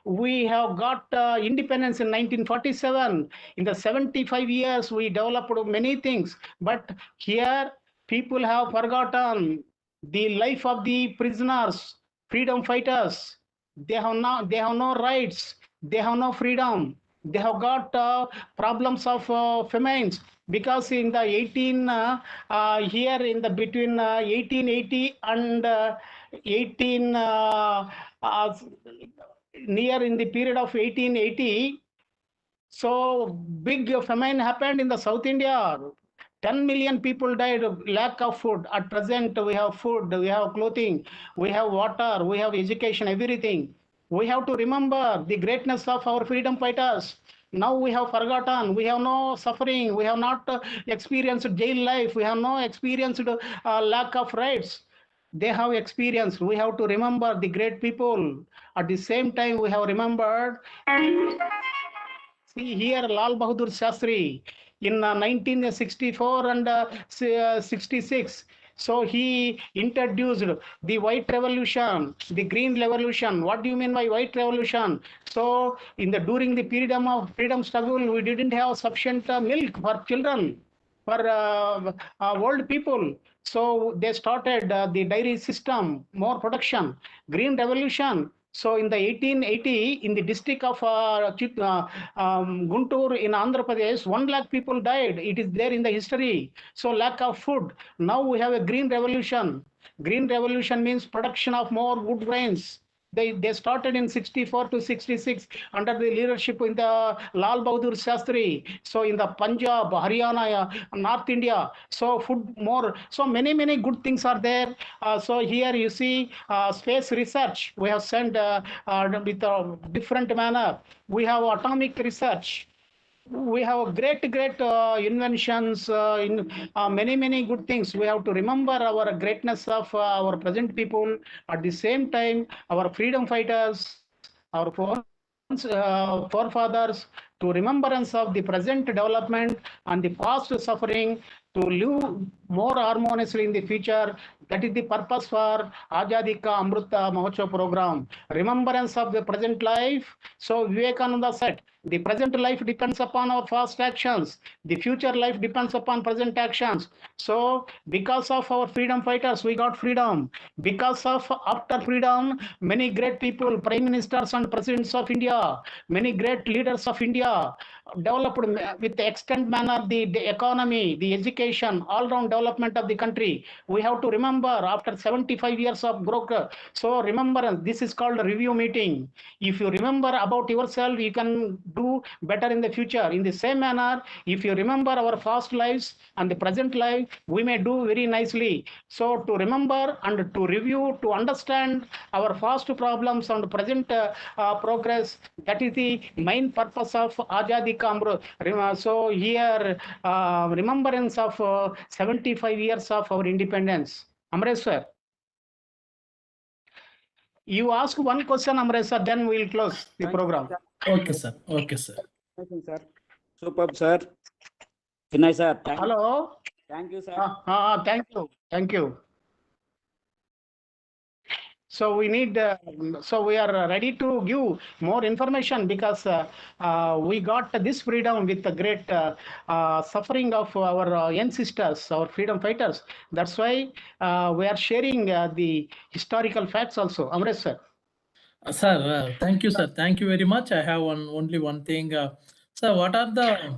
we have got independence in 1947. In the 75 years, we developed many things. But here, people have forgotten the life of the prisoners, freedom fighters. They have no rights. They have no freedom. They have got problems of famines, because in the here in the between 1880 and 18 near in the period of 1880. So big famine happened in the South India. 10 million people died of lack of food. At present, we have food, we have clothing, we have water, we have education, everything. We have to remember the greatness of our freedom fighters. Now we have forgotten. We have no suffering. We have not experienced jail life. We have no experienced lack of rights. They have experienced. We have to remember the great people. At the same time, we have remembered. See here, Lal Bahadur Shastri in 1964 and 66. So he introduced the white revolution, the green revolution. What do you mean by white revolution? So during the period of freedom struggle, we didn't have sufficient milk for children, for old people. So they started the dairy system, more production. Green revolution. So in the 1880, in the district of Guntur in Andhra Pradesh, 1 lakh people died. It is there in the history. So lack of food. Now we have a green revolution. Green revolution means production of more wood grains. They started in 64 to 66 under the leadership in the Lal Bahadur Shastri. So in the Punjab, Haryana, North India, so food more. So many good things are there. So here you see space research. We have sent with a different manner. We have atomic research. We have great inventions in many good things. We have to remember our greatness of our present people. At the same time, our freedom fighters, our forefathers, to remembrance of the present development and the past suffering, to live more harmoniously in the future. That is the purpose for Azadi Ka Amrita Mahotsav program. Remembrance of the present life. So Vivekananda said, the present life depends upon our past actions. The future life depends upon present actions. So because of our freedom fighters, we got freedom. Because of after freedom, many great people, prime ministers and presidents of India, many great leaders of India developed with the extent manner the economy, the education, all-round development of the country. We have to remember after 75 years of growth. So remember, this is called a review meeting. If you remember about yourself, you can do better in the future. In the same manner, if you remember our past lives and the present life, we may do very nicely. So to remember and to review, to understand our past problems and present progress, that is the main purpose of Azadi Ka Amrita. So here, remembrance of 75 years of our independence. Amrit sir, you ask one question, Amrit sir, then we'll close the program. Okay, sir. Okay, sir. Thank you, sir. Superb, sir. Vinay, sir. Hello. Thank you, sir. Thank you. So we need, so we are ready to give more information because we got this freedom with the great suffering of our ancestors, our freedom fighters. That's why we are sharing the historical facts also. Amrit sir. Sir, thank you, sir. Thank you very much. I have only one thing. Sir, what are the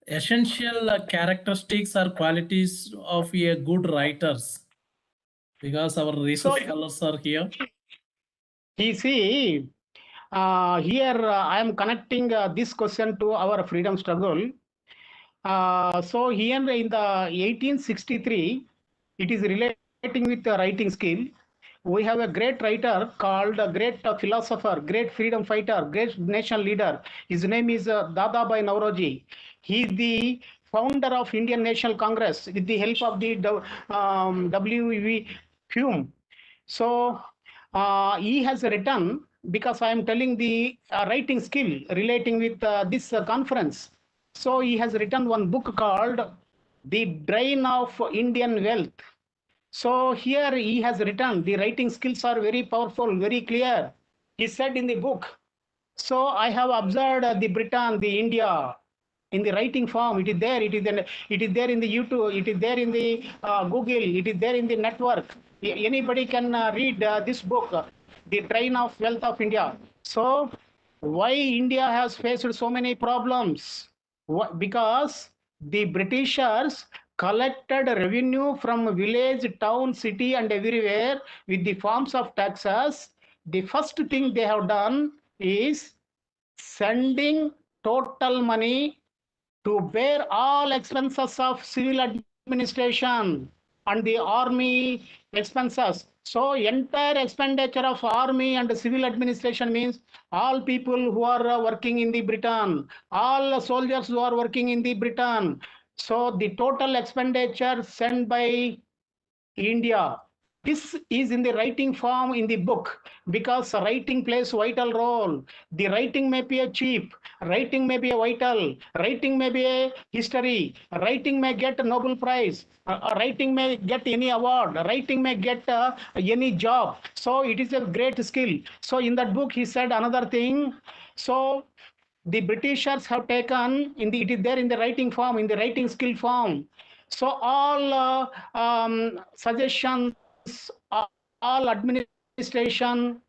essential characteristics or qualities of a good writers? Because our research scholars are here. You see, here I am connecting this question to our freedom struggle. So here in the 1863, it is relating with the writing skill. We have a great writer called a great philosopher, great freedom fighter, great nation leader. His name is Dadabhai Nauroji. He is the founder of Indian National Congress with the help of the W.V. Hume. So he has written, because I am telling the writing skill relating with this conference. So he has written one book called The Drain of Indian Wealth. So here he has written, the writing skills are very powerful, very clear. He said in the book, so I have observed the Britain, the India, in the writing form. It is there. It is there in the YouTube. It is there in the Google. It is there in the network. Anybody can read this book, The Drain of Wealth of India. So why India has faced so many problems? Because the Britishers collected revenue from village, town, city, and everywhere with the forms of taxes. The first thing they have done is sending total money to bear all expenses of civil administration and the army expenses. So entire expenditure of army and civil administration means all people who are working in the Britain, all soldiers who are working in the Britain. So the total expenditure sent by India. This is in the writing form in the book because writing plays vital role. The writing may be a cheap, writing may be a vital, writing may be a history, writing may get a Nobel Prize, writing may get any award, writing may get any job. So it is a great skill. So in that book he said another thing. So the Britishers have taken it is there in the writing form, in the writing skill form. So all suggestions, all administration,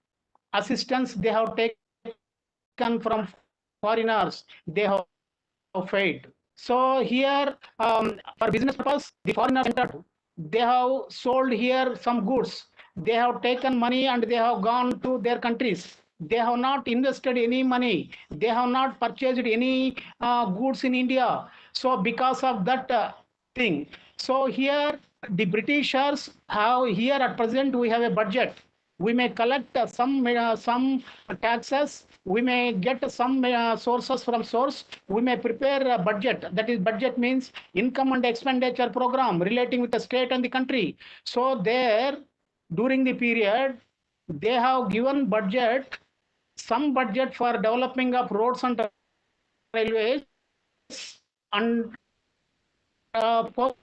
assistance they have taken from foreigners, they have failed. So here, for business purpose, the foreigners entered. They have sold here some goods. They have taken money and they have gone to their countries. They have not invested any money. They have not purchased any goods in India. So because of that thing, so here the Britishers have here at present we have a budget. We may collect some taxes. We may get some sources from source. We may prepare a budget. That is, budget means income and expenditure program relating with the state and the country. So there, during the period, they have given budget, some budget for developing of roads and railways and postal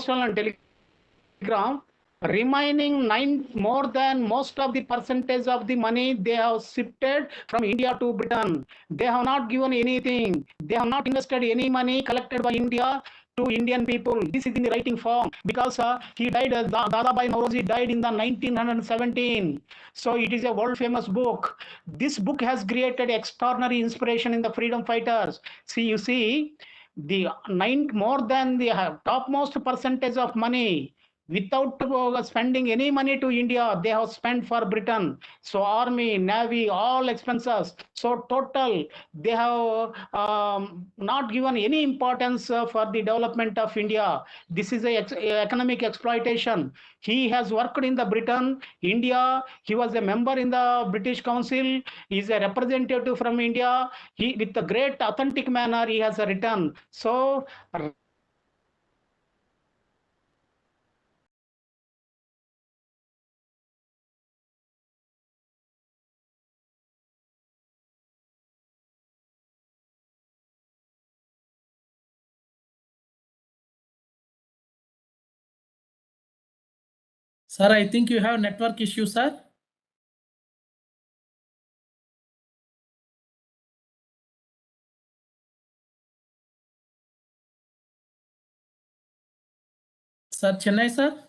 and telegram. Remaining more than most of the percentage of the money they have shifted from India to Britain. They have not given anything. They have not invested any money collected by India to Indian people. This is in the writing form because he died, Dadabhai Nauroji died in the 1917. So it is a world famous book. This book has created extraordinary inspiration in the freedom fighters. See, you see, the more than the topmost percentage of money without spending any money to India, they have spent for Britain. So army, navy, all expenses. So total, they have not given any importance for the development of India. This is a economic exploitation. He has worked in the Britain, India. He was a member in the British Council. He is a representative from India. He, with a great authentic manner, he has written. So Sir, I think you have network issue, sir. Sir, Chennai, sir.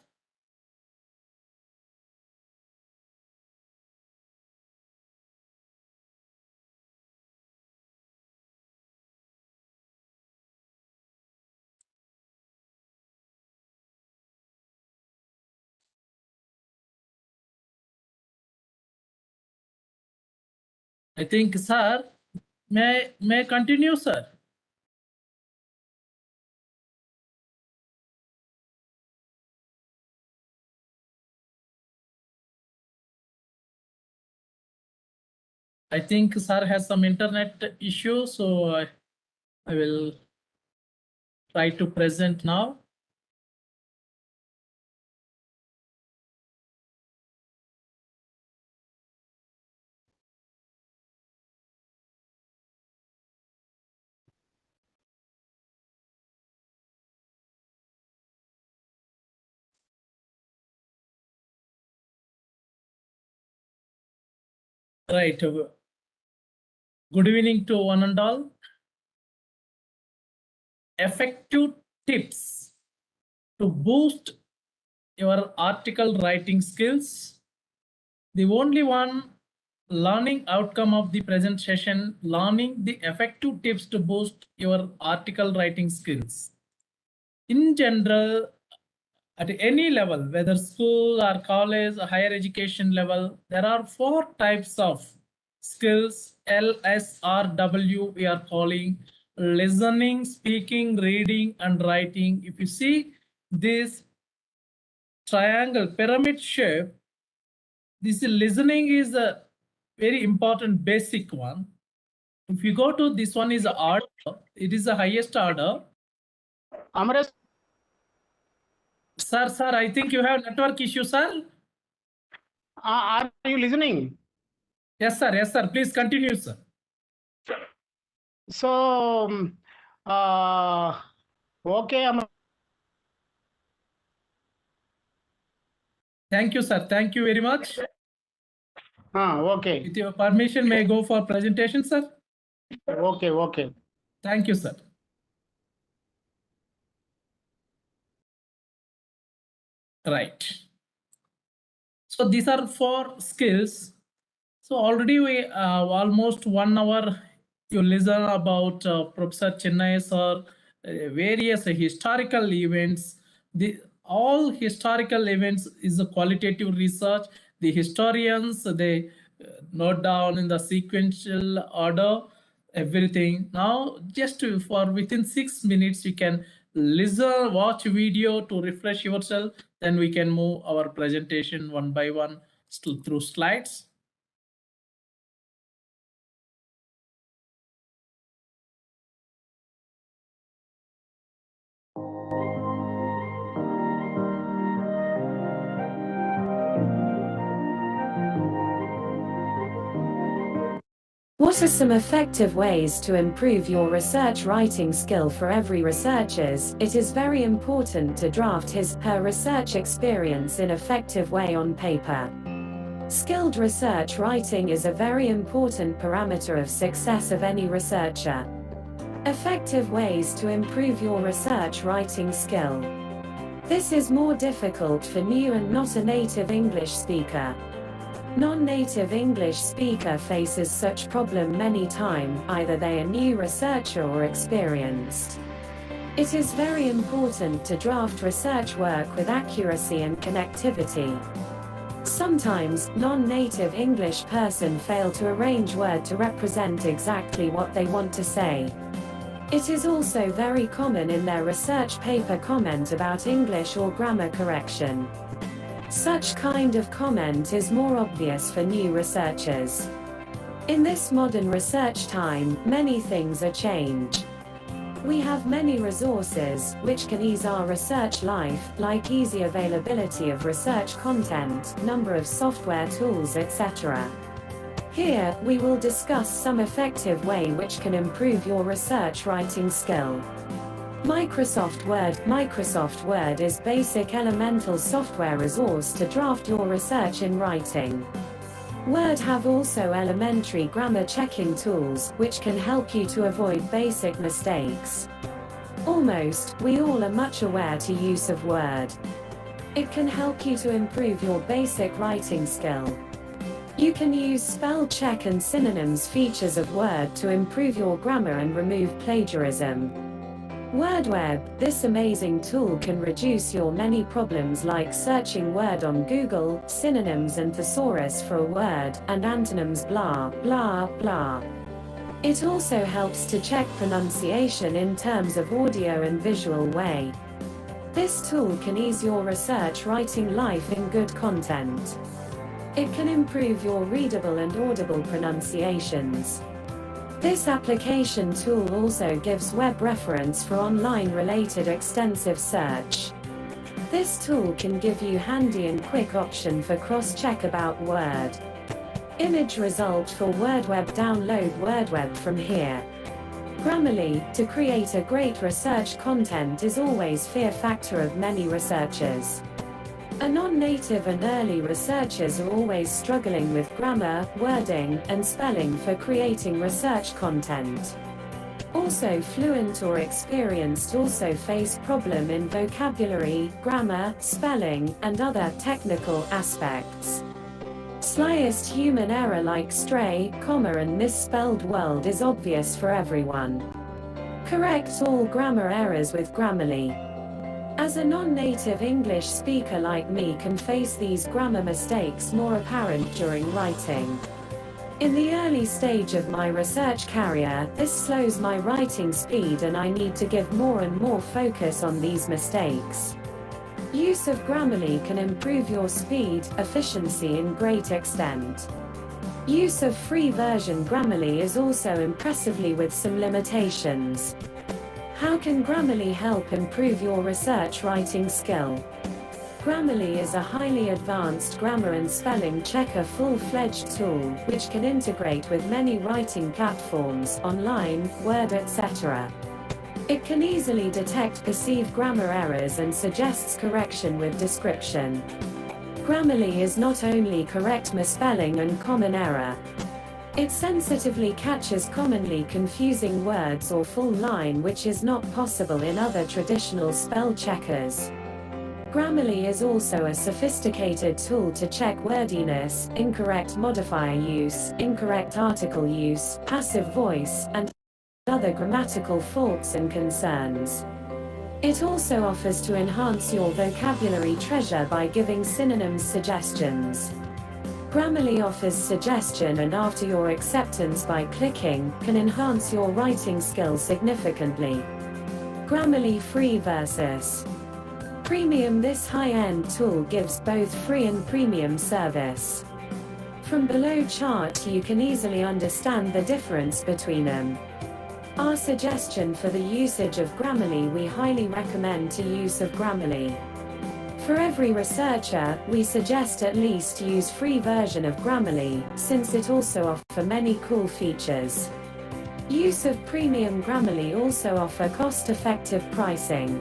I think, sir, may I continue, sir? I think sir has some internet issue, so I will try to present now. Right. Good evening to one and all. Effective tips to boost your article writing skills. The only one learning outcome of the present session, learning the effective tips to boost your article writing skills. In general, at any level, whether school or college or higher education level, there are 4 types of skills, LSRW we are calling: listening, speaking, reading, and writing. If you see this triangle pyramid shape, this listening is a very important basic one. If you go to this one is order, it is the highest order. Amrit, Sir, I think you have network issue, sir. are you listening? Yes, sir. Please continue, sir. So, okay, Thank you, sir. Thank you very much. okay. With your permission, may I go for presentation, sir? Okay. Thank you, sir. Right. So these are 4 skills. So already we almost 1 hour you listen about Professor Chennai sir, various historical events. The all historical events is a qualitative research. The historians they note down in the sequential order everything. Now just for within 6 minutes you can listen, watch video to refresh yourself. Then we can move our presentation one by one through slides. What are some effective ways to improve your research writing skill for every researchers? It is very important to draft her research experience in effective way on paper. Skilled research writing is a very important parameter of success of any researcher. Effective ways to improve your research writing skill. This is more difficult for new and not a native English speaker. Non-native English speaker faces such problem many times, either they are new researcher or experienced. It is very important to draft research work with accuracy and connectivity. Sometimes, non-native English person fail to arrange word to represent exactly what they want to say. It is also very common in their research paper comment about English or grammar correction. Such kind of comment is more obvious for new researchers. In this modern research time, many things are changed. We have many resources, which can ease our research life, like easy availability of research content, number of software tools, etc. Here, we will discuss some effective way which can improve your research writing skill. Microsoft Word. Microsoft Word is basic elemental software resource to draft your research in writing. Word have also elementary grammar checking tools, which can help you to avoid basic mistakes. Almost, we all are much aware to use of Word. It can help you to improve your basic writing skill. You can use spell check and synonyms features of Word to improve your grammar and remove plagiarism. WordWeb. This amazing tool can reduce your many problems like searching word on Google, synonyms and thesaurus for a word, and antonyms blah, blah, blah. It also helps to check pronunciation in terms of audio and visual way. This tool can ease your research writing life in good content. It can improve your readable and audible pronunciations. This application tool also gives web reference for online related extensive search. This tool can give you handy and quick option for cross-check about word. Image result for WordWeb. Download WordWeb from here. Grammarly. To create a great research content is always fear factor of many researchers. A non-native and early researchers are always struggling with grammar, wording, and spelling for creating research content. Also fluent or experienced also face problem in vocabulary, grammar, spelling, and other technical aspects. Slyest human error like stray, comma and misspelled word is obvious for everyone. Correct all grammar errors with Grammarly. As a non-native English speaker like me can face these grammar mistakes more apparent during writing. In the early stage of my research career, this slows my writing speed and I need to give more and more focus on these mistakes. Use of Grammarly can improve your speed, efficiency in great extent. Use of free version Grammarly is also impressively with some limitations. How can Grammarly help improve your research writing skill? Grammarly is a highly advanced grammar and spelling checker full-fledged tool, which can integrate with many writing platforms, online, Word, etc. It can easily detect perceived grammar errors and suggests correction with description. Grammarly is not only correct misspelling and common error. It sensitively catches commonly confusing words or full line which is not possible in other traditional spell checkers. Grammarly is also a sophisticated tool to check wordiness, incorrect modifier use, incorrect article use, passive voice, and other grammatical faults and concerns. It also offers to enhance your vocabulary treasure by giving synonyms suggestions. Grammarly offers suggestion, and after your acceptance by clicking, can enhance your writing skills significantly. Grammarly Free versus Premium. This high-end tool gives both free and premium service. From below chart you can easily understand the difference between them. Our suggestion for the usage of Grammarly: we highly recommend to use of Grammarly. For every researcher, we suggest at least use free version of Grammarly, since it also offers many cool features. Use of premium Grammarly also offer cost-effective pricing.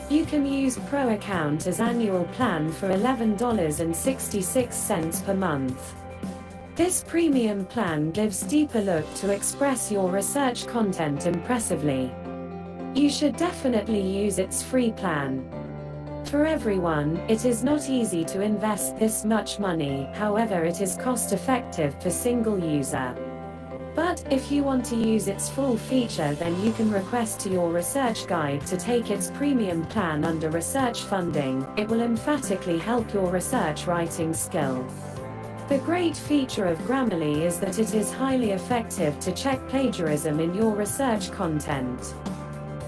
You can use Pro account as annual plan for $11.66 per month. This premium plan gives deeper look to express your research content impressively. You should definitely use its free plan. For everyone, it is not easy to invest this much money, however it is cost-effective for single user. But, if you want to use its full feature, then you can request to your research guide to take its premium plan under research funding. It will emphatically help your research writing skill. The great feature of Grammarly is that it is highly effective to check plagiarism in your research content.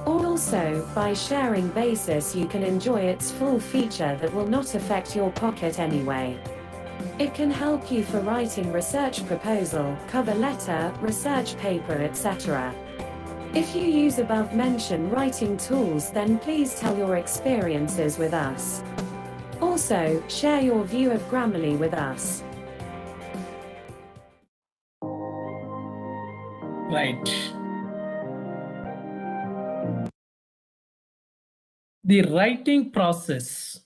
Also, by sharing basis you can enjoy its full feature that will not affect your pocket anyway. It can help you for writing research proposal, cover letter, research paper, etc. If you use above-mentioned writing tools, then please tell your experiences with us. Also, share your view of Grammarly with us. Right. The writing process.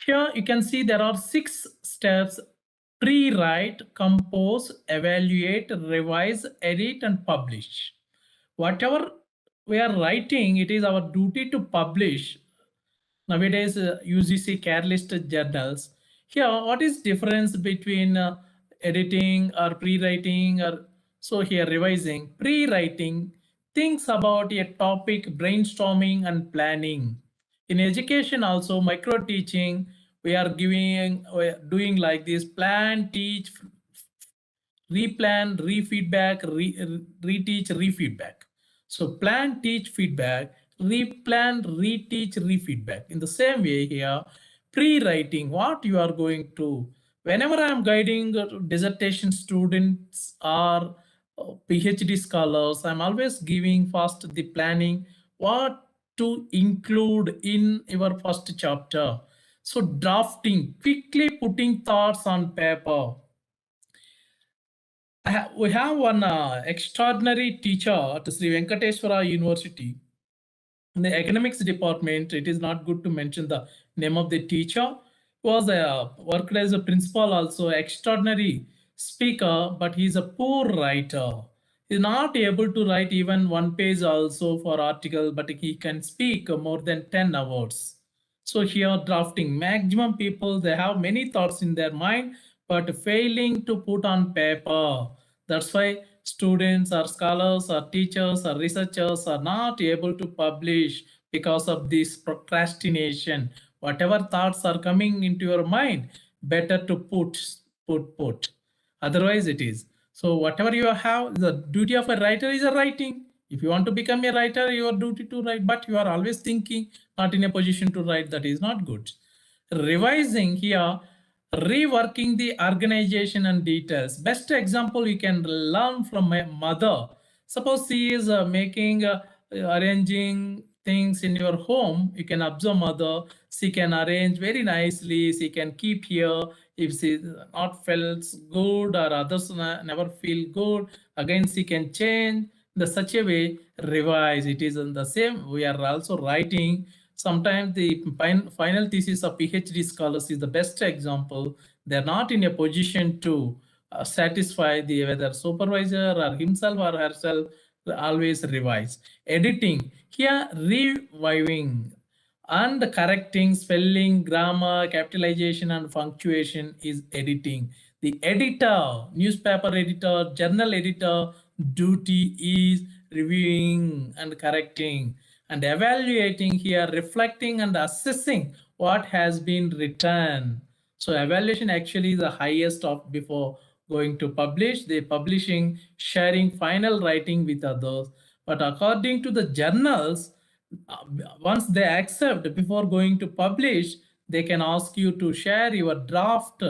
Here you can see there are 6 steps: pre-write, compose, evaluate, revise, edit, and publish. Whatever we are writing, it is our duty to publish. Nowadays, UGC carelist journals. Here, what is difference between editing or pre-writing? Or so here revising. Pre-writing thinks about a topic, brainstorming and planning. In education also, micro teaching, we are doing like this: plan, teach, replan, refeedback, reteach, refeedback. So plan, teach, feedback, replan, reteach, refeedback. In the same way here, pre-writing what you are going to. Whenever I am guiding dissertation students or PhD scholars, I'm always giving first the planning, what to include in your first chapter. So drafting, quickly putting thoughts on paper. We have one extraordinary teacher at Sri Venkateswara University. In the economics department, it is not good to mention the name of the teacher. He was worked as a principal, also extraordinary speaker, but he is a poor writer. He is not able to write even one page also for article, but he can speak more than 10 hours. So here drafting, maximum people, they have many thoughts in their mind, but failing to put on paper. That's why students or scholars or teachers or researchers are not able to publish because of this procrastination. Whatever thoughts are coming into your mind, better to put. Otherwise it is. So whatever you have, the duty of a writer is a writing. If you want to become a writer, your duty to write, but you are always thinking, not in a position to write, that is not good. Revising here, reworking the organization and details. Best example you can learn from my mother. Suppose she is arranging things in your home, you can observe mother. She can arrange very nicely. She can keep here. If she not felt good or others never feel good, again she can change. In such a way, revise. It is in the same. We are also writing. Sometimes the final thesis of PhD scholars is the best example. They're not in a position to satisfy the whether supervisor or himself or herself, always revise. Editing, here reviving. and correcting spelling, grammar, capitalization, and punctuation is editing. The editor, newspaper editor, journal editor duty is reviewing and correcting and evaluating here, reflecting and assessing what has been written. So evaluation actually is the highest of before going to publish. They publishing, sharing final writing with others. But according to the journals, uh, once they accept before going to publish, they can ask you to share your draft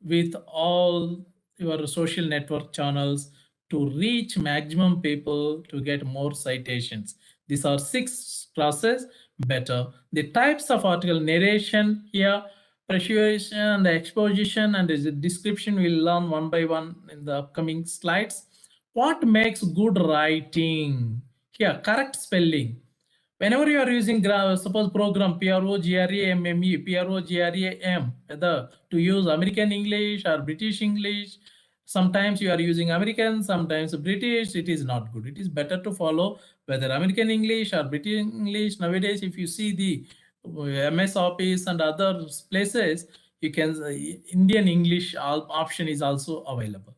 with all your social network channels to reach maximum people to get more citations. These are 6 process better. The types of article: narration here, persuasion and exposition, and the description we'll learn one by one in the upcoming slides. What makes good writing? Here, correct spelling. Whenever you are using, suppose program PROGRAMME, PROGRAM, whether to use American English or British English, sometimes you are using American, sometimes British, it is not good. It is better to follow whether American English or British English. Nowadays, if you see the MS Office and other places, you can, Indian English option is also available.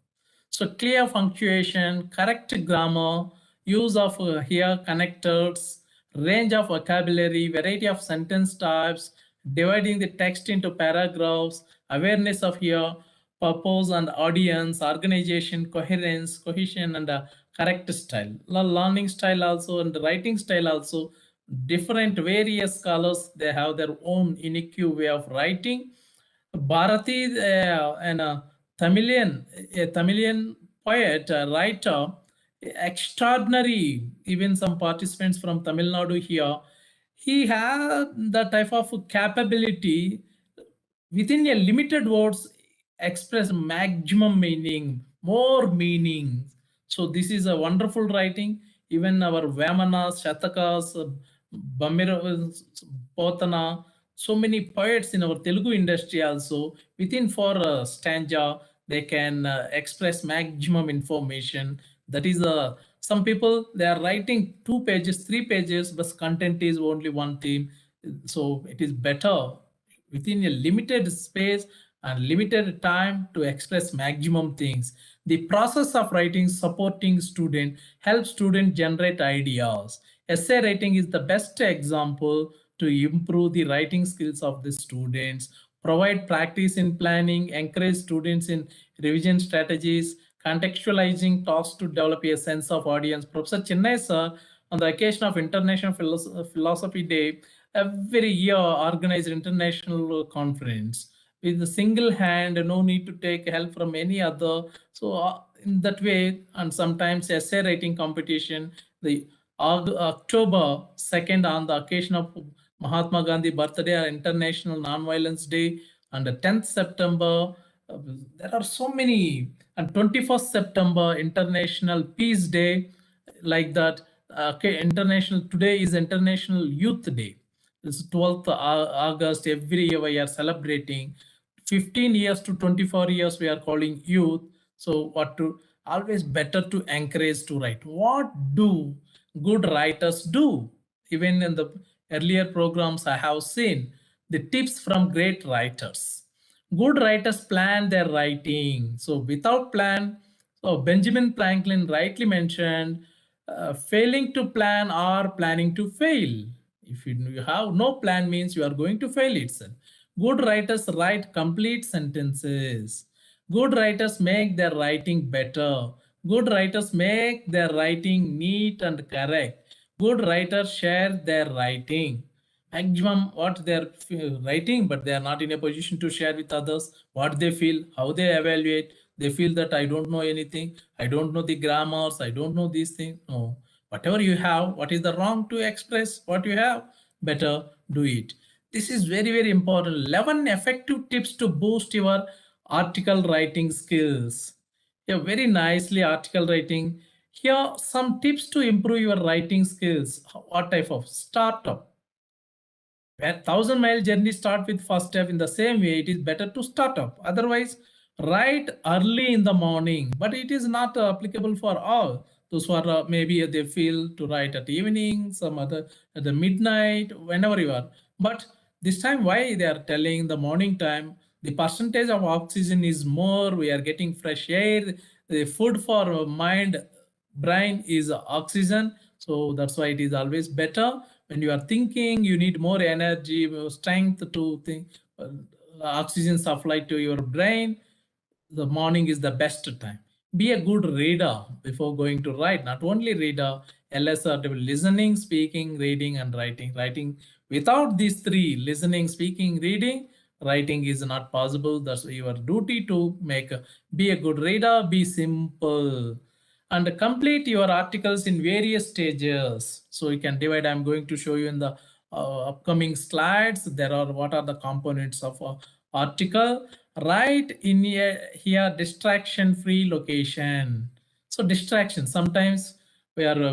So clear punctuation, correct grammar, use of here connectors, range of vocabulary, variety of sentence types, dividing the text into paragraphs, awareness of here purpose and audience, organization, coherence, cohesion, and correct style. Learning style also and writing style also. Different various scholars, they have their own unique way of writing. Bharati, and a Tamilian poet, writer, extraordinary. Even some participants from Tamil Nadu here, he had the type of capability within a limited words express maximum meaning, more meaning. So this is a wonderful writing. Even our Vamanas, Shatakas, Bamira, Potana, so many poets in our Telugu industry also, within 4 stanza, they can express maximum information. That is some people, they are writing 2 pages, 3 pages, but content is only one theme. So it is better within a limited space and limited time to express maximum things. The process of writing supporting student helps student generate ideas. Essay writing is the best example to improve the writing skills of the students, provide practice in planning, encourage students in revision strategies, contextualizing talks to develop a sense of audience. Professor Chennai sir, on the occasion of International Philosophy Day, every year organized international conference with a single hand, no need to take help from any other. So in that way, and sometimes essay writing competition, the October 2nd on the occasion of Mahatma Gandhi birthday or International Non-Violence Day, and the 10th September, there are so many, and 21st September International Peace Day, like that. Okay, international, today is International Youth Day. This 12th August, every year we are celebrating. 15 years to 24 years we are calling youth. So what to, always better to encourage to write. What do good writers do? Even in the earlier programs I have seen the tips from great writers. Good writers plan their writing. So without plan, so Benjamin Franklin rightly mentioned, failing to plan or planning to fail. If you have no plan, means you are going to fail itself. Good writers write complete sentences. Good writers make their writing better. Good writers make their writing neat and correct. Good writers share their writing. Maximum what they're writing, but they are not in a position to share with others what they feel, how they evaluate. They feel that I don't know anything, I don't know the grammars, I don't know these things. No, whatever you have, what is the wrong to express what you have, better do it. This is very, very important. 11 effective tips to boost your article writing skills. Yeah, very nicely article writing. Here, some tips to improve your writing skills. What type of startup? Where 1,000-mile journey start with first step, in the same way it is better to start up. Otherwise, write early in the morning, but it is not applicable for all. Those who are maybe they feel to write at evening, some other at the midnight, whenever you are. But this time, why they are telling the morning time, the percentage of oxygen is more, we are getting fresh air, the food for mind, brain is oxygen. So that's why it is always better. When you are thinking, you need more energy, more strength to think, oxygen supply to your brain. The morning is the best time. Be a good reader before going to write. Not only reader, LSR, listening, speaking, reading, and writing. Writing without these three, listening, speaking, reading, writing is not possible. That's your duty to make. Be a good reader. Be simple and complete your articles in various stages. So you can divide. I'm going to show you in the upcoming slides. There are what are the components of article. Write in here distraction free location. So distraction, sometimes we are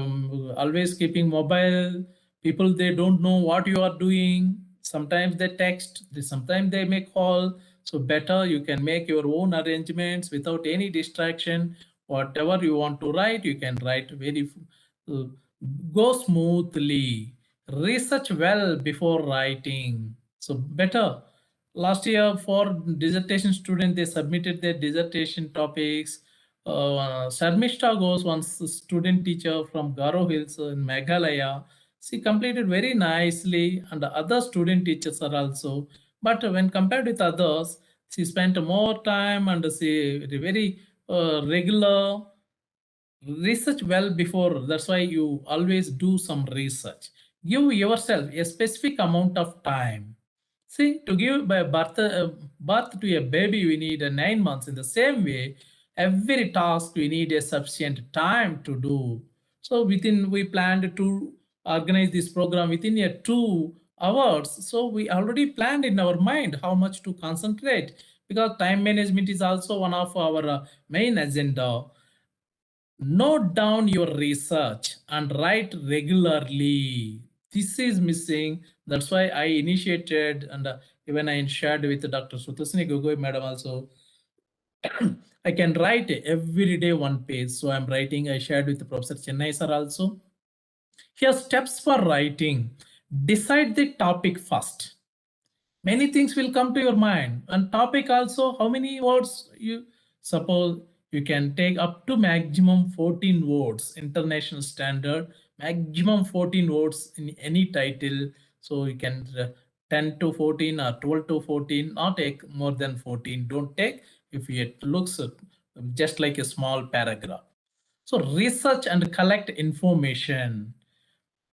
always keeping mobile. People, they don't know what you are doing. Sometimes they text, sometimes they make call. So better you can make your own arrangements without any distraction. Whatever you want to write, you can write very uh, go smoothly. Research well before writing. So better. Last year for dissertation student, they submitted their dissertation topics. Sharmishta goes, one student teacher from Garo Hills in Meghalaya. She completed very nicely, and the other student teachers are also. But when compared with others, she spent more time and she very regular research well before. That's why you always do some research. Give yourself a specific amount of time. See, to give by birth to a baby, we need 9 months. In the same way, every task we need a sufficient time to do. So within, we planned to organize this program within a 2 hours. So we already planned in our mind how much to concentrate, because time management is also one of our main agenda. Note down your research and write regularly. This is missing. That's why I initiated, and even I shared with Dr. Sutasini Gogoi madam also. I can write every day one page. So I'm writing, I shared with Professor Chennai sir also. Here, steps for writing. Decide the topic first. Many things will come to your mind, and topic also, how many words you suppose. You can take up to maximum 14 words, international standard, maximum 14 words in any title. So you can 10 to 14 or 12 to 14, not take more than 14. Don't take if it looks just like a small paragraph. So research and collect information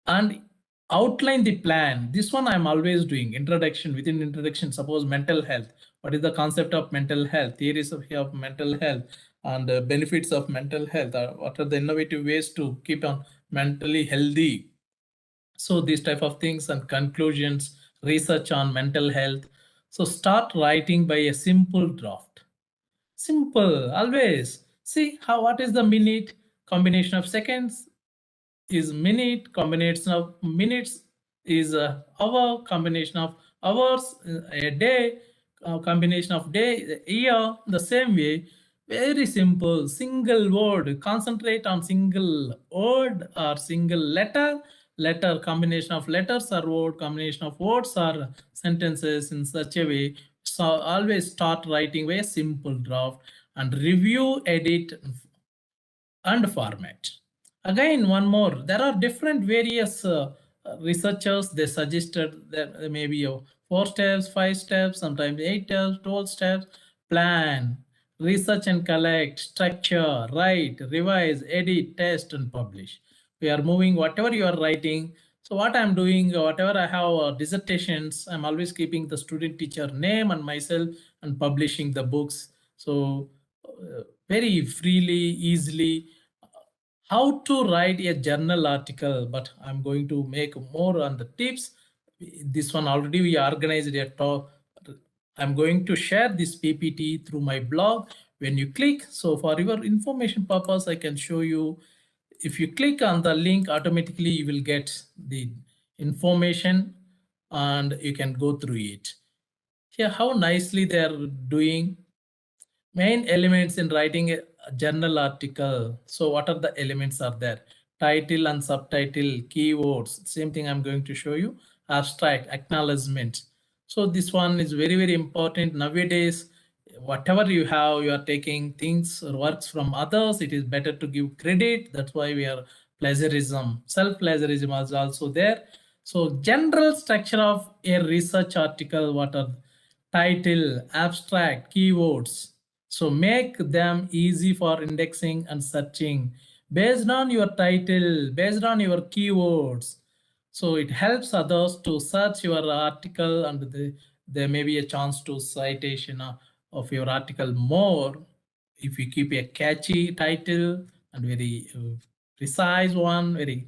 and outline the plan. This one I'm always doing. Introduction, within introduction, suppose mental health. What is the concept of mental health? Theories of mental health and benefits of mental health. What are the innovative ways to keep on mentally healthy? So these type of things and conclusions, research on mental health. So start writing by a simple draft. Simple, always. See how, what is the minute, combination of seconds is minute, combination of minutes is hour, combination of hours, a day, combination of day, year. The same way, very simple, single word. Concentrate on single word or single letter. Letter, combination of letters or word, combination of words or sentences in such a way. So always start writing by a simple draft and review, edit, and format. Again, one more. There are different various researchers. They suggested that there may be 4 steps, 5 steps, sometimes 8 steps, 12 steps. Plan, research and collect, structure, write, revise, edit, test, and publish. We are moving whatever you are writing. So what I'm doing, whatever I have dissertations, I'm always keeping the student teacher name and myself and publishing the books. So very freely, easily. How to write a journal article, but I'm going to make more on the tips. This one already we organized a talk. I'm going to share this PPT through my blog. When you click, so for your information purpose, I can show you. If you click on the link, automatically you will get the information and you can go through it. Here, how nicely they are doing. Main elements in writing a journal article. So what are the elements are there? Title and subtitle, keywords. Same thing I'm going to show you. abstract acknowledgement. So this one is very, very important nowadays. Whatever you have, you are taking things or works from others. It is better to give credit. That's why we are plagiarism. Self-plagiarism is also there. So general structure of a research article, what are title, abstract, keywords. So make them easy for indexing and searching based on your title, based on your keywords. So it helps others to search your article and there may be a chance to citation of your article more if you keep a catchy title and very precise one, very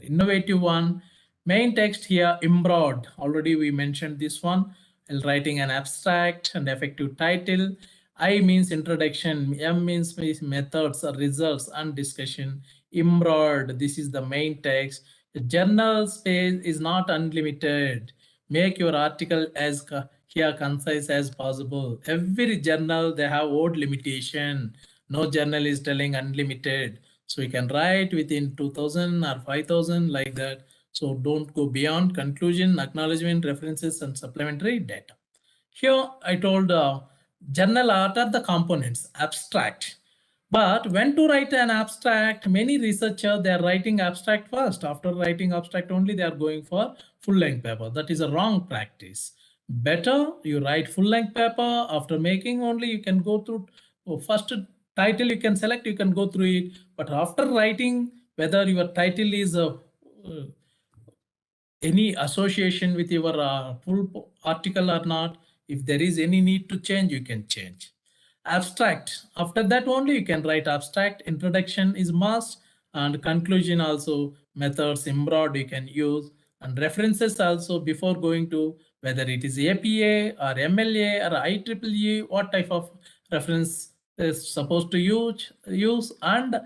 innovative one. Main text here, embroidered. Already we mentioned this one. Writing an abstract and effective title. I means introduction. M means methods, results, and discussion. Embroidered. This is the main text. The journal space is not unlimited. Make your article as here concise as possible. Every journal they have word limitation. No journal is telling unlimited. So you can write within 2000 or 5000 like that. So don't go beyond conclusion, acknowledgement, references, and supplementary data. Here I told journal art are the components, abstract. But when to write an abstract, many researchers, they are writing abstract first. After writing abstract only, they are going for full-length paper. That is a wrong practice. Better you write full-length paper. After making only, you can go through first title you can select, you can go through it. But after writing, whether your title is any association with your full article or not, if there is any need to change, you can change. Abstract, after that only you can write abstract. Introduction is must and conclusion also. Methods embroidered you can use and references also before going to whether it is APA or MLA or IEEE, what type of reference is supposed to use. And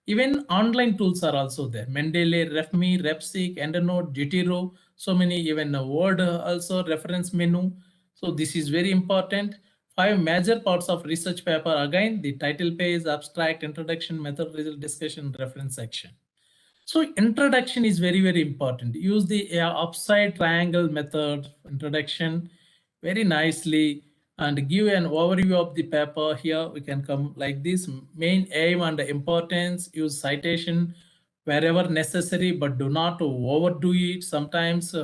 even online tools are also there. Mendeley, RefMe, RepSeek, EndNote, GTRO, so many, even a word also reference menu. So this is very important. 5 major parts of research paper. Again, the title page, abstract, introduction, method, result, discussion, reference section. So introduction is very, very important. Use the upside triangle method, introduction, very nicely, and give an overview of the paper. Here we can come like this. Main aim and importance, use citation wherever necessary, but do not overdo it. Sometimes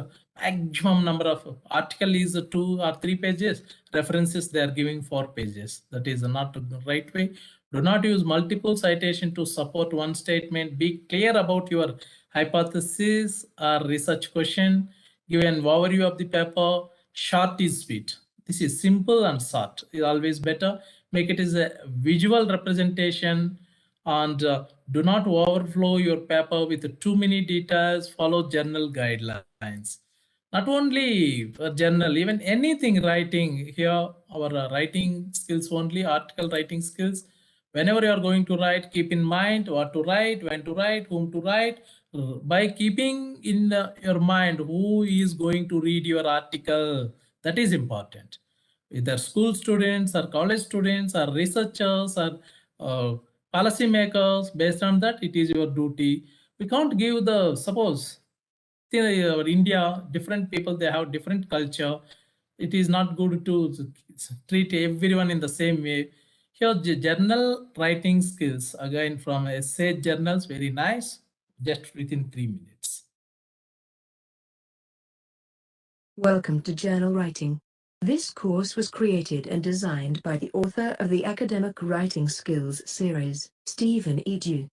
maximum number of article is 2 or 3 pages. References they are giving 4 pages. That is not the right way. Do not use multiple citation to support one statement. Be clear about your hypothesis or research question. Give an overview of the paper. Short is sweet. This is simple and short. Is always better. Make it as a visual representation and do not overflow your paper with too many details. Follow journal guidelines. Not only journal, even anything writing here, our writing skills only, article writing skills. Whenever you are going to write, keep in mind what to write, when to write, whom to write. By keeping in your mind who is going to read your article, that is important. Either school students or college students or researchers or policy makers, based on that, it is your duty. We can't give the, suppose India, different people, they have different culture. It is not good to treat everyone in the same way. Here, journal writing skills, again from essay journals, very nice, just within 3 minutes. Welcome to Journal Writing. This course was created and designed by the author of the Academic Writing Skills series, Stephen E.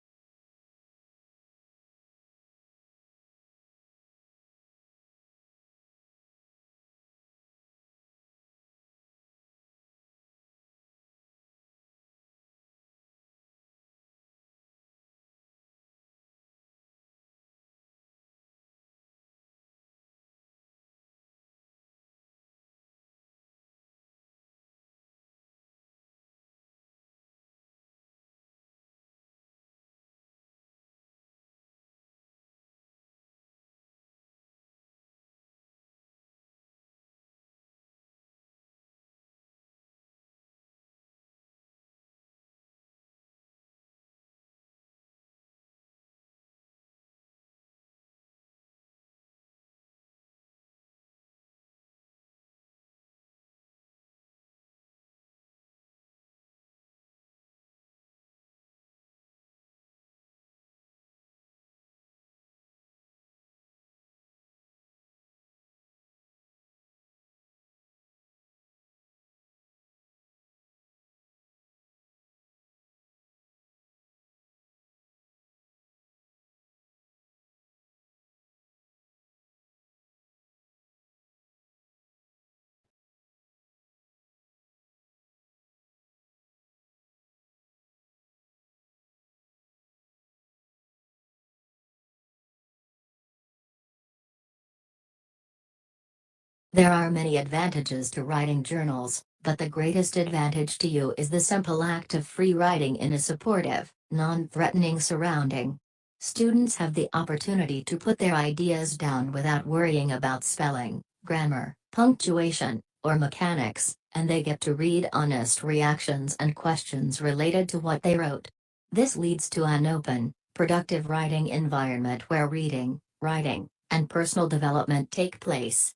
There are many advantages to writing journals, but the greatest advantage to you is the simple act of free writing in a supportive, non-threatening surrounding. Students have the opportunity to put their ideas down without worrying about spelling, grammar, punctuation, or mechanics, and they get to read honest reactions and questions related to what they wrote. This leads to an open, productive writing environment where reading, writing, and personal development take place.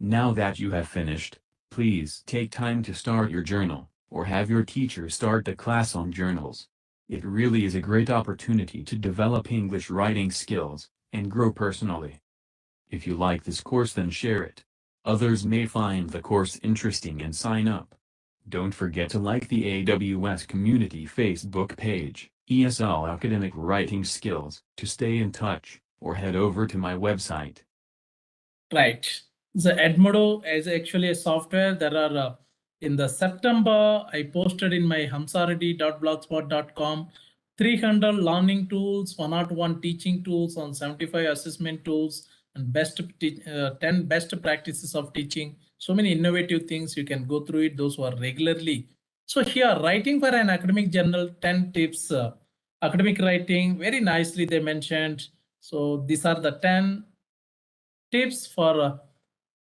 Now that you have finished, please take time to start your journal, or have your teacher start the class on journals. It really is a great opportunity to develop English writing skills, and grow personally. If you like this course, then share it. Others may find the course interesting and sign up. Don't forget to like the AWS Community Facebook page, ESL Academic Writing Skills, to stay in touch, or head over to my website. Right. The Edmodo is actually a software. There are in the September, I posted in my hamsaradi.blogspot.com 300 learning tools, 101 teaching tools on 75 assessment tools, and 10 best practices of teaching. So many innovative things, you can go through it, those who are regularly. So here, writing for an academic journal, 10 tips, academic writing, very nicely they mentioned. So these are the 10 tips for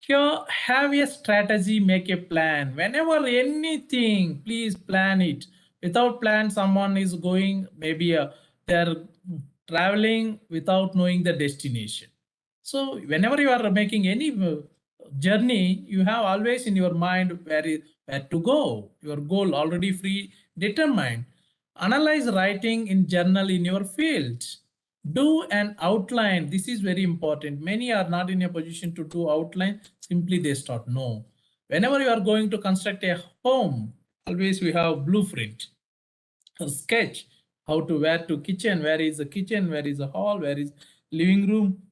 here. Have a strategy, make a plan. Whenever anything, please plan it. Without plan, someone is going, maybe they're traveling without knowing the destination. So whenever you are making any journey, you have always in your mind where to go, your goal already determined. Analyze writing in journal in your field. Do an outline. This is very important. Many are not in a position to do outline. Simply they start. No. Whenever you are going to construct a home, always we have blueprint, a sketch, how to where to kitchen, where is the kitchen, where is the hall, where is living room,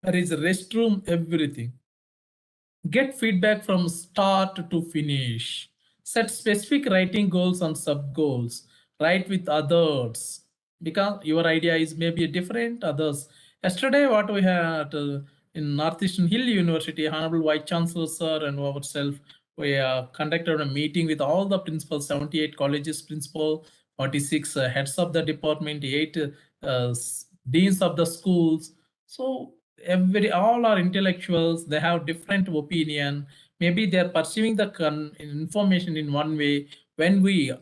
where is the restroom, everything. Get feedback from start to finish. Set specific writing goals and sub goals. Write with others because your idea is maybe different others. Yesterday, what we had in Northeastern Hill University, Honorable Vice Chancellor Sir and ourselves, we conducted a meeting with all the principals, 78 colleges principal, 46 heads of the department, 8 deans of the schools. So all are intellectuals, they have different opinion, maybe they are perceiving the information in one way. When we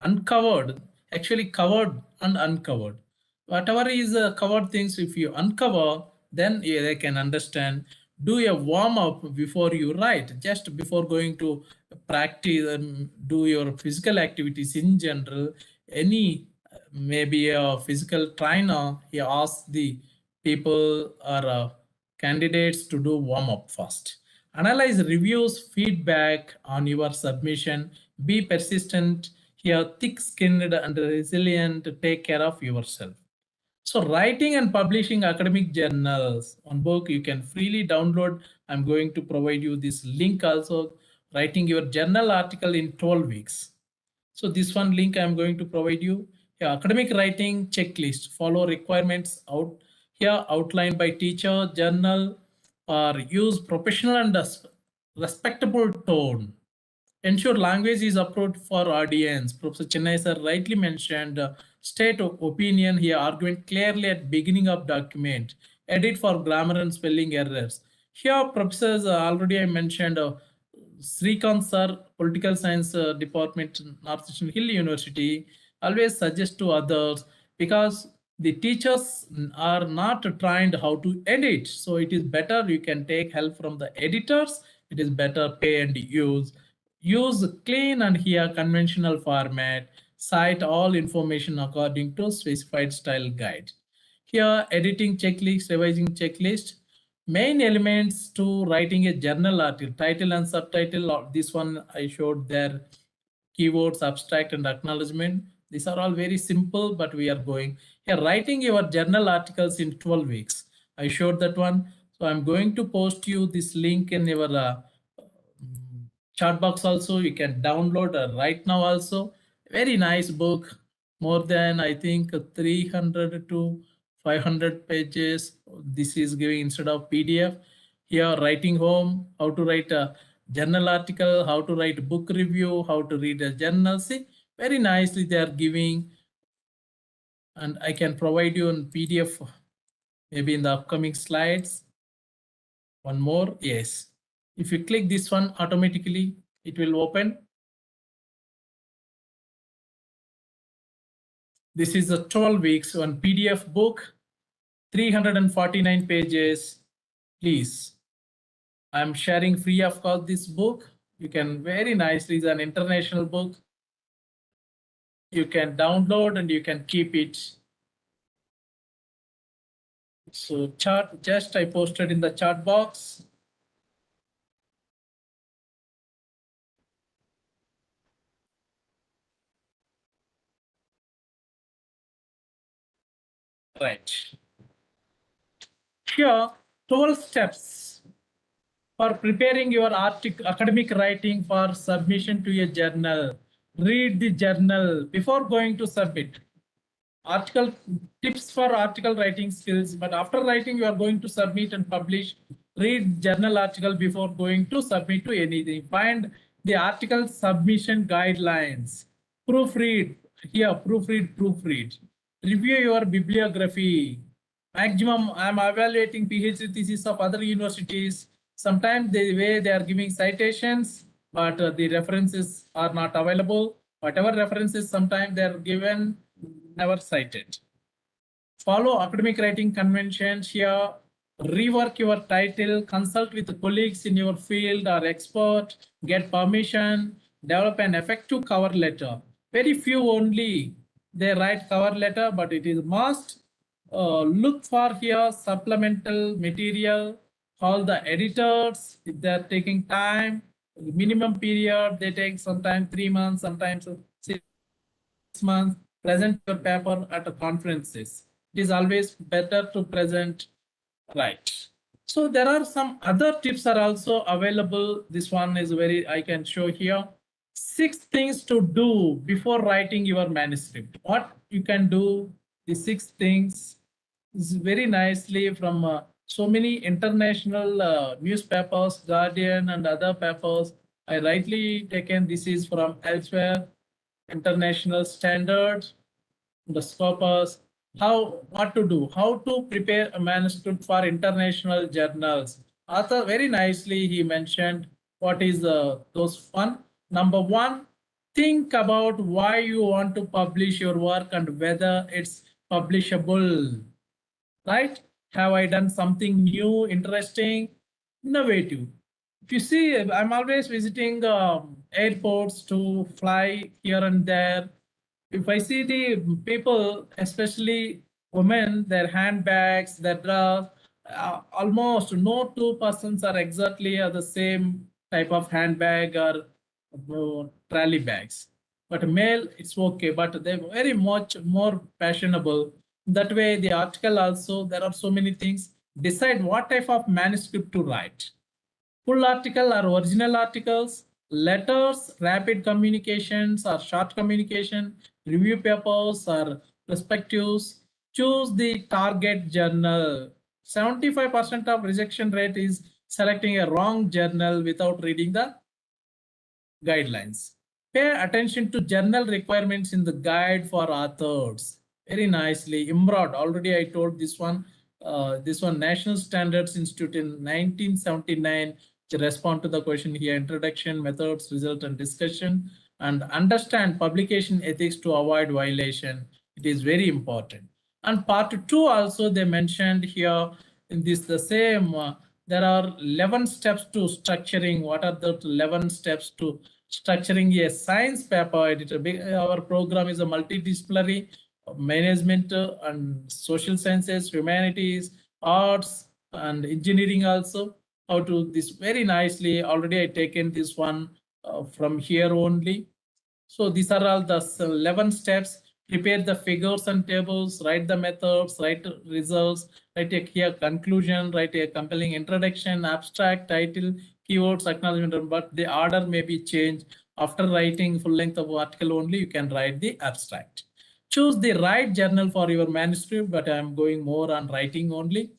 uncovered, actually covered and uncovered, whatever is covered things, if you uncover, then they can understand. Do a warm up before you write, just before going to practice and do your physical activities in general. Any maybe a physical trainer, he asks the people or candidates to do warm up first. Analyze reviews, feedback on your submission. Be persistent. Here, thick-skinned and resilient. Take care of yourself. So writing and publishing academic journals on book, you can freely download. I'm going to provide you this link also. Writing your journal article in 12 weeks. So this one link I'm going to provide you. Here, academic writing checklist. Follow requirements out here outlined by teacher, journal, or use professional and respectable tone. Ensure language is appropriate for audience. Professor Chennai sir rightly mentioned state of opinion here, argument clearly at beginning of document. Edit for grammar and spelling errors. Here, professors already I mentioned Srikanth sir, political science department, Northeastern Hill University, always suggest to others because the teachers are not trained how to edit. So it is better you can take help from the editors. It is better pay and use. Use clean and here conventional format. Cite all information according to specified style guide. Here editing checklist, revising checklist. Main elements to writing a journal article, title and subtitle. This one I showed there. Keywords, abstract and acknowledgement. These are all very simple, but we are going here. Writing your journal articles in 12 weeks. I showed that one. So I'm going to post you this link in your chat box also. You can download right now also. Very nice book. More than I think 300 to 500 pages. This is giving instead of PDF. Here, writing home, how to write a journal article, how to write a book review, how to read a journal. See, very nicely they are giving, and I can provide you in PDF maybe in the upcoming slides. One more, yes. If you click this one, automatically it will open. This is the 12 weeks on PDF book, 349 pages. Please, I'm sharing free of cost this book. You can very nicely, it's an international book. You can download and you can keep it. So chart, just I posted in the chat box. Right. Here, 12 steps for preparing your academic writing for submission to a journal. Read the journal before going to submit. Article tips for article writing skills, but after writing you are going to submit and publish. Read journal article before going to submit to anything. Find the article submission guidelines. Proofread. Here, proofread. Review your bibliography. Maximum, I'm evaluating PhD thesis of other universities. Sometimes the way they are giving citations, but the references are not available. Whatever references sometimes they are given, never cited. Follow academic writing conventions here. Rework your title, consult with colleagues in your field or expert, get permission, develop an effective cover letter. Very few only they write cover letter, but it is must. Look for here supplemental material. Call the editors if they are taking time. Minimum period they take sometimes 3 months, sometimes 6 months. Present your paper at conferences. It is always better to present right. So there are some other tips are also available. This one is very, I can show here. 6 things to do before writing your manuscript. What you can do, the 6 things is very nicely from so many international newspapers, Guardian and other papers. I rightly taken this is from elsewhere, international standards, the scopus, what to do, how to prepare a manuscript for international journals. Author very nicely he mentioned what is those one. Number one, think about why you want to publish your work and whether it's publishable. Right? Have I done something new, interesting, innovative? If you see, I'm always visiting airports to fly here and there. If I see the people, especially women, their handbags, their dress, almost no two persons are exactly the same type of handbag or trolley bags. But male, it's okay, but they're very much more fashionable. That way, the article also, there are so many things. Decide what type of manuscript to write. Full article or original articles, letters, rapid communications or short communication, review papers or perspectives. Choose the target journal. 75% of rejection rate is selecting a wrong journal without reading the guidelines. Pay attention to journal requirements in the guide for authors. Very nicely. IMROD, already I told this one. This one, National Standards Institute in 1979, to respond to the question here, introduction, methods, result, and discussion, and understand publication ethics to avoid violation. It is very important. And part 2 also they mentioned here in this the same. There are 11 steps to structuring. What are the 11 steps to structuring a science paper editor? Our program is a multidisciplinary management and social sciences, humanities, arts, and engineering also. How to this very nicely. Already I taken this one from here only. So these are all the 11 steps. Prepare the figures and tables, write the methods, write results, write a here conclusion, write a compelling introduction, abstract, title, keywords, acknowledgement, but the order may be changed. After writing full length of article only, you can write the abstract. Choose the right journal for your manuscript, but I'm going more on writing only.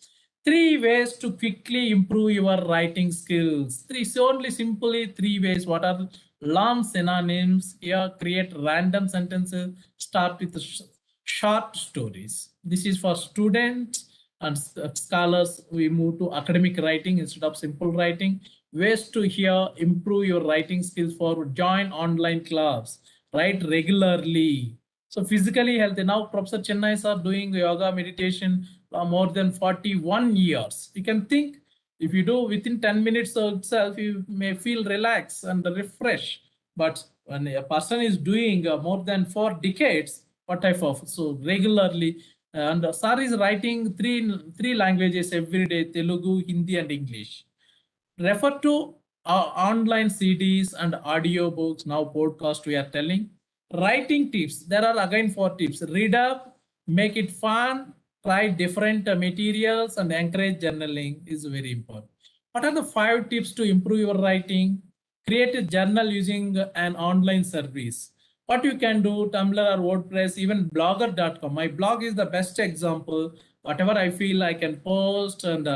3 ways to quickly improve your writing skills. Only simply 3 ways. What are long synonyms? Here, create random sentences. Start with short stories. This is for students and scholars. We move to academic writing instead of simple writing. Ways to here improve your writing skills for join online class. Write regularly. So physically healthy. Now Professor Chennai are doing yoga meditation more than 41 years. You can think if you do within 10 minutes itself, you may feel relaxed and refreshed. But when a person is doing more than 4 decades, what type of, so regularly, and Sir is writing three languages every day, Telugu, Hindi and English. Refer to online CDs and audio books. Now podcast we are telling. Writing tips. There are again 4 tips. Read up, make it fun, try different materials and encourage journaling is very important. What are the 5 tips to improve your writing? Create a journal using an online service. What you can do, Tumblr or WordPress, even blogger.com. My blog is the best example. Whatever I feel I can post and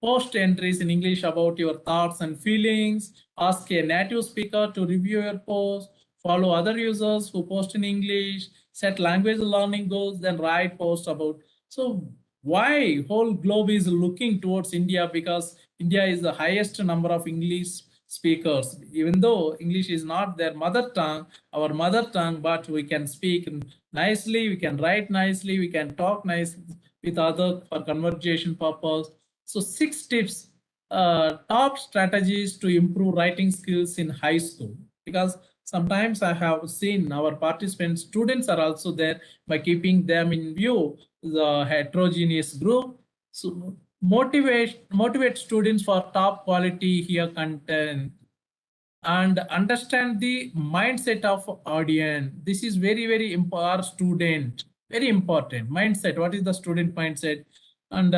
post entries in English about your thoughts and feelings. Ask a native speaker to review your post. Follow other users who post in English. Set language learning goals. Then write posts about. So why whole globe is looking towards India? Because India is the highest number of English speakers. Even though English is not their mother tongue, our mother tongue, but we can speak nicely. We can write nicely. We can talk nicely with other for conversation purpose. So 6 tips, top strategies to improve writing skills in high school. Because sometimes I have seen our participants, students are also there by keeping them in view, the heterogeneous group. So motivate students for top quality here content and understand the mindset of audience. This is very important. Student, very important mindset. What is the student mindset? And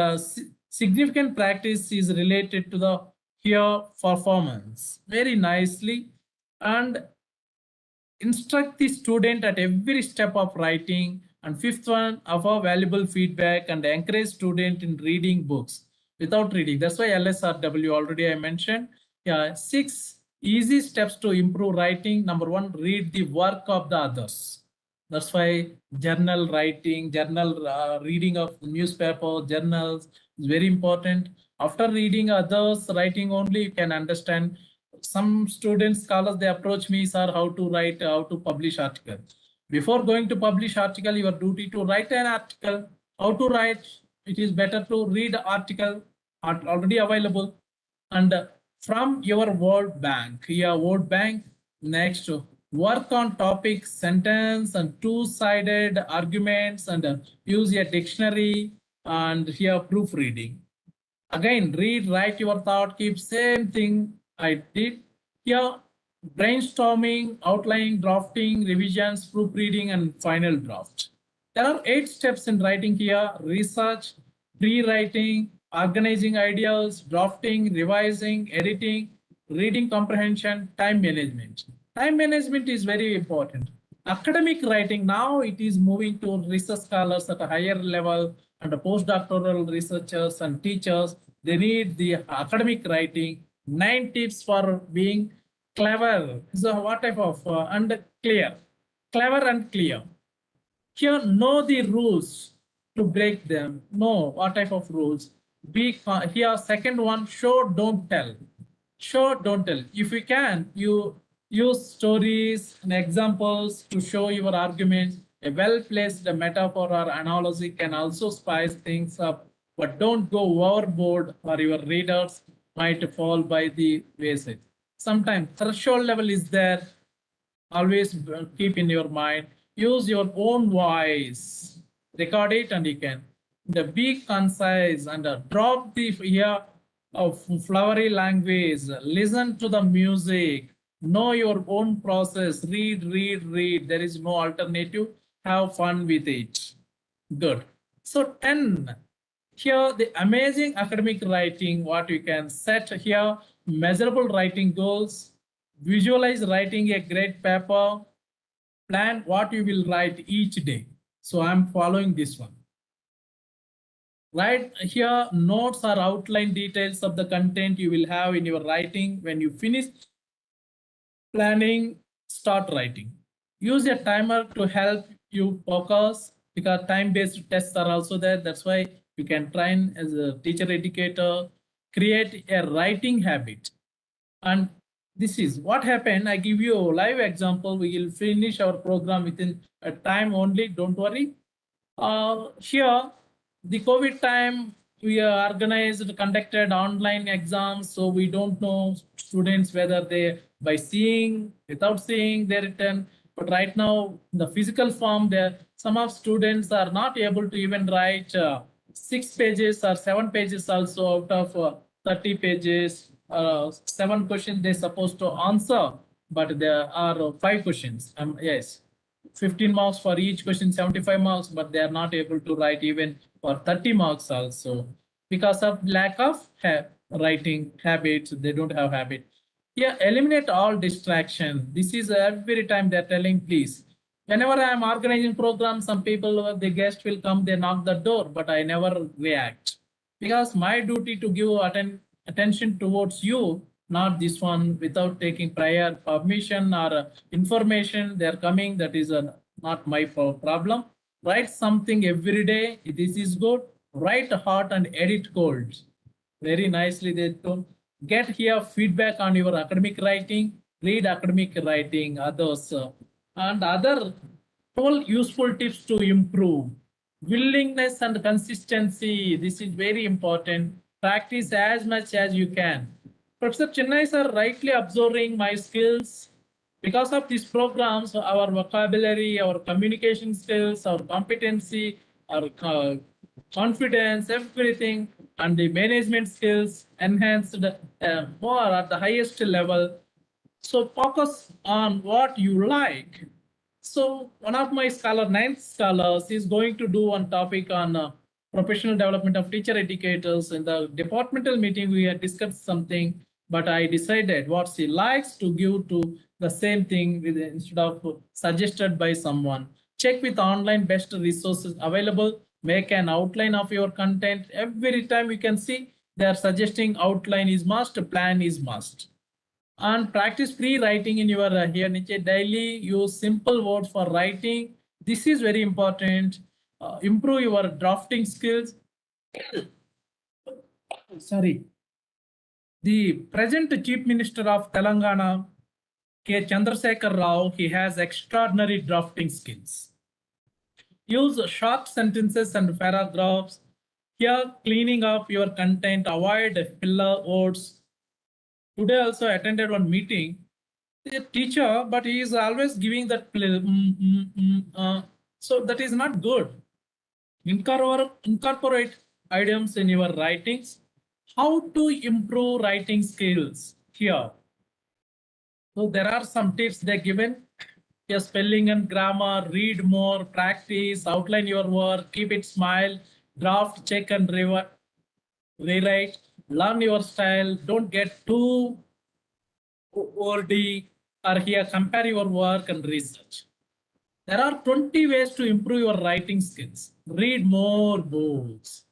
significant practice is related to the here performance very nicely, and instruct the student at every step of writing. And 5th one, offer valuable feedback and encourage student in reading books without reading. That's why LSRW already I mentioned. Yeah, 6 easy steps to improve writing. Number 1, read the work of the others. That's why journal writing, journal reading of newspaper, journals is very important. After reading others writing only, you can understand. Some students, scholars, they approach me, sir, how to write, how to publish article. Before going to publish article, your duty to write an article. How to write? It is better to read article already available. And from your word bank, here word bank, next work on topic, sentence and two-sided arguments, and use a dictionary, and here proofreading. Again, read, write your thought, keep same thing I did. Here, brainstorming, outlining, drafting, revisions, proofreading, and final draft. There are 8 steps in writing here: research, pre-writing, organizing ideas, drafting, revising, editing, reading comprehension, time management. Time management is very important. Academic writing, now it is moving to research scholars at a higher level, and the postdoctoral researchers and teachers. They need the academic writing. 9 tips for being clever. So what type of and clear? Clever and clear. Here, know the rules to break them. Know what type of rules. Be here. Second one, show, don't tell. Show, don't tell. If you can, you use stories and examples to show your arguments. A well-placed metaphor or analogy can also spice things up, but don't go overboard or your readers might fall by the wayside. Sometimes threshold level is there. Always keep in your mind. Use your own voice. Record it and you can. Be concise and drop the here of flowery language. Listen to the music. Know your own process. Read, read, read. There is no alternative. Have fun with it. Good. So 10. Here, the amazing academic writing, what you can set here, measurable writing goals, visualize writing a great paper, plan what you will write each day. So I'm following this one. Right here, notes are outline details of the content you will have in your writing. When you finish planning, start writing. Use a timer to help you focus because time-based tests are also there. That's why you can train as a teacher educator, create a writing habit. And this is what happened. I give you a live example. We will finish our program within a time only. Don't worry. Here, the COVID time, we organized, conducted online exams. So we don't know students whether they by seeing, without seeing, they return. But right now, the physical form, there some of students are not able to even write 6 pages or 7 pages also out of 30 pages. 7 questions they're supposed to answer, but there are 5 questions. Yes, 15 marks for each question, 75 marks, but they are not able to write even for 30 marks also because of lack of writing habits. They don't have habit. Yeah, eliminate all distraction. This is every time they're telling, please. Whenever I'm organizing programs, some people, the guest will come, they knock the door, but I never react because my duty to give attention towards you, not this one without taking prior permission or information. They're coming, that is not my problem. Write something every day. This is good. Write hot and edit cold. Very nicely they told. Get here feedback on your academic writing. Read academic writing, others, and other 12 useful tips to improve. Willingness and consistency. This is very important. Practice as much as you can. Professor Chennai sir rightly observing my skills. Because of these programs, our vocabulary, our communication skills, our competency, our confidence, everything, and the management skills enhanced more at the highest level. So focus on what you like. So one of my ninth scholars, is going to do one topic on professional development of teacher educators. In the departmental meeting, we had discussed something, but I decided what she likes to give to the same thing instead of suggested by someone. Check with online best resources available. Make an outline of your content. Every time you can see they are suggesting outline is must, plan is must. And practice free writing in your here niche daily. Use simple words for writing. This is very important. Improve your drafting skills. Sorry. The present Chief Minister of Telangana, K. Chandrasekhar Rao, he has extraordinary drafting skills. Use short sentences and paragraphs. Here, cleaning up your content, avoid filler words. Today also attended one meeting. A teacher, but he is always giving that so that is not good. Incorporate items in your writings. How to improve writing skills here? So there are some tips they given. Your spelling and grammar, read more, practice, outline your work, keep it smile, draft, check and rewrite, learn your style, don't get too ORD or here compare your work and research. There are 20 ways to improve your writing skills. Read more books.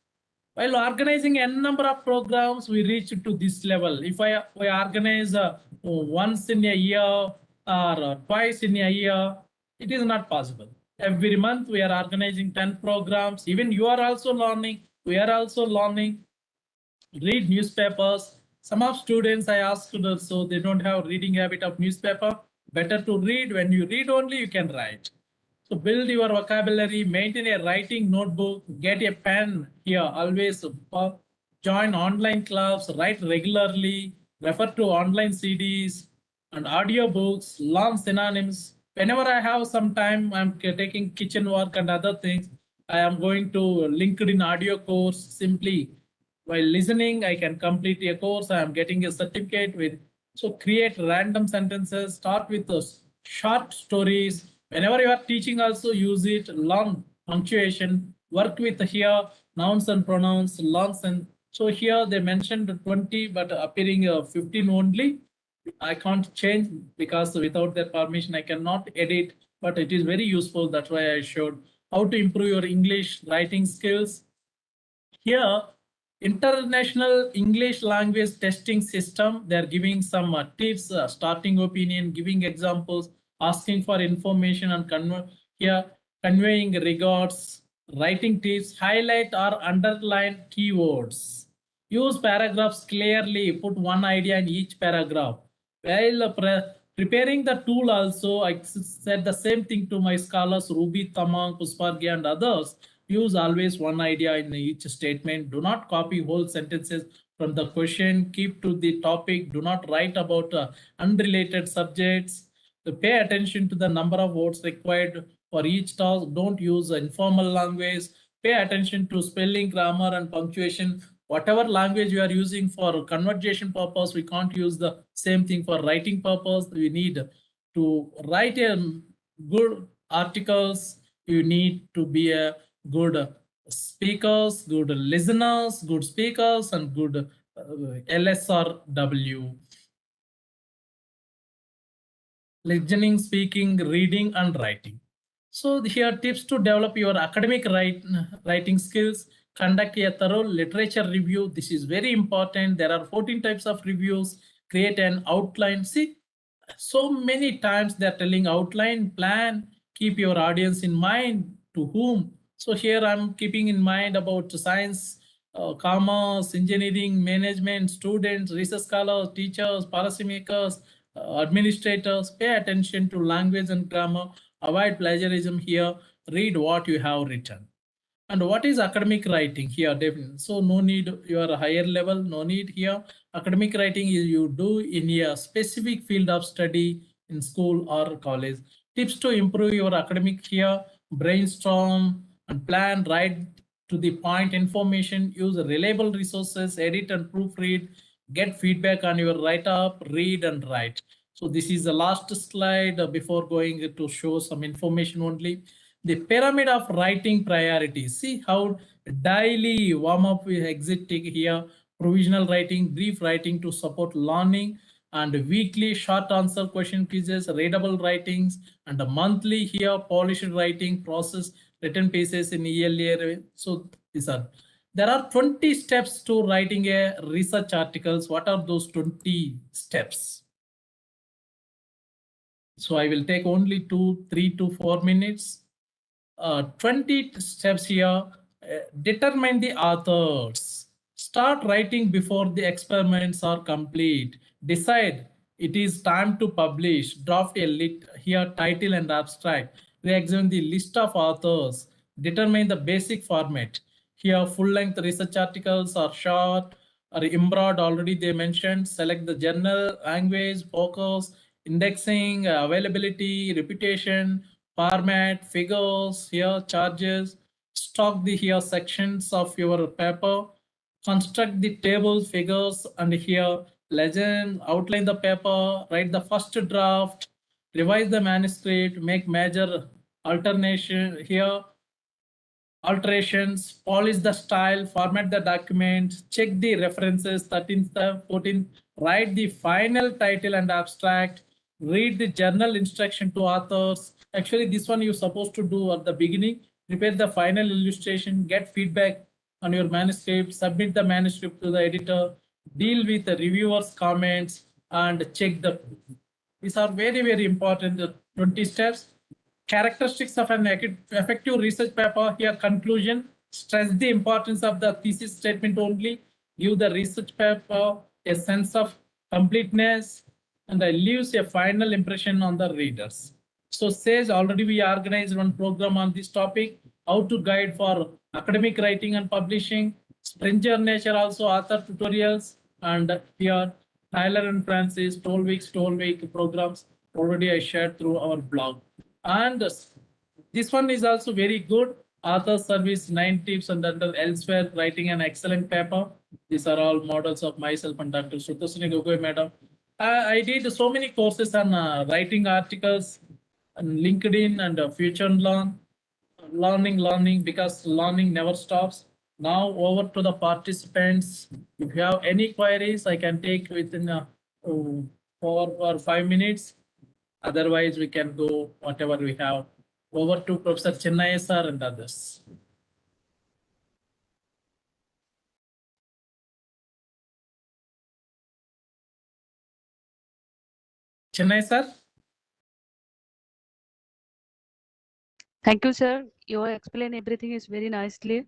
While organizing n number of programs, we reach to this level. If we organize once in a year or twice in a year, it is not possible. Every month we are organizing 10 programs. Even you are also learning. We are also learning. Read newspapers. Some of students I asked, so they don't have reading habit of newspaper. Better to read. When you read only, you can write. So build your vocabulary, maintain a writing notebook, get a pen here, always join online clubs, write regularly, refer to online CDs and audiobooks, learn synonyms. Whenever I have some time, I'm taking kitchen work and other things. I am going to LinkedIn audio course. Simply while listening, I can complete a course. I am getting a certificate with. So create random sentences, start with those short stories. Whenever you are teaching, also use it. Learn punctuation, work with here nouns and pronouns, learns. And so here they mentioned 20, but appearing 15 only. I can't change because without their permission, I cannot edit, but it is very useful. That's why I showed how to improve your English writing skills. Here, International English Language Testing System, they are giving some tips, starting opinion, giving examples, asking for information and here conveying regards, writing tips, highlight or underline keywords. Use paragraphs clearly, put one idea in each paragraph. While preparing the tool also, I said the same thing to my scholars, Ruby, Tamang, Puspargi and others. Use always one idea in each statement. Do not copy whole sentences from the question. Keep to the topic. Do not write about unrelated subjects. Pay attention to the number of words required for each task. Don't use informal language. Pay attention to spelling, grammar and punctuation. Whatever language you are using for conversation purpose, we can't use the same thing for writing purpose. We need to write a good articles. You need to be a good speakers, good listeners, good speakers, and good LSRW. Listening, speaking, reading, and writing. So here tips to develop your academic writing skills. Conduct a thorough literature review. This is very important. There are 14 types of reviews. Create an outline. See, so many times they're telling outline, plan, keep your audience in mind to whom. So here I'm keeping in mind about science, commerce, engineering, management, students, research scholars, teachers, policymakers, administrators. Pay attention to language and grammar. Avoid plagiarism here. Read what you have written. And what is academic writing here? Definitely. So no need your higher level, no need here. Academic writing is you do in a specific field of study in school or college. Tips to improve your academic here: brainstorm and plan, write to the point information, use reliable resources, edit and proofread, get feedback on your write-up, read and write. So this is the last slide before going to show some information only. The pyramid of writing priorities. See how daily warm up with exit here, provisional writing, brief writing to support learning, and weekly short answer question quizzes, readable writings, and a monthly here polished writing process, written pieces in ELA. So these are, there are 20 steps to writing a research articles. What are those 20 steps? So I will take only 3 to 4 minutes. 20 steps here. Determine the authors. Start writing before the experiments are complete. Decide it is time to publish. Draft a here title and abstract. Re-examine the list of authors. Determine the basic format. Here full-length research articles are short or embroidered, already they mentioned. Select the journal, language, focus, indexing, availability, reputation, format, figures, here charges, stock the here sections of your paper, construct the tables, figures, and here legend, outline the paper, write the first draft, revise the manuscript, make major alternation here, alterations, polish the style, format the document, check the references, 13th, 14th, write the final title and abstract, read the journal instruction to authors. Actually, this one you're supposed to do at the beginning, prepare the final illustration, get feedback on your manuscript, submit the manuscript to the editor, deal with the reviewer's comments, and check the. These are very, very important 20 steps. Characteristics of an effective research paper. Here conclusion, stress the importance of the thesis statement only, give the research paper a sense of completeness, and leaves a final impression on the readers. So says already we organized one program on this topic, how to guide for academic writing and publishing. Stranger Nature also author tutorials, and here Tyler and Francis 12 week programs already I shared through our blog. And this one is also very good. Author service 9 tips and under elsewhere writing an excellent paper. These are all models of myself and Dr. Shutasini Gogoi madam. I did so many courses on writing articles on LinkedIn and Future Learn. Learning, because learning never stops. Now over to the participants. If you have any queries, I can take within 4 or 5 minutes. Otherwise, we can go whatever we have. Over to Professor Chennai sir and others. Chennai sir. Thank you, sir. You explain everything is very nicely.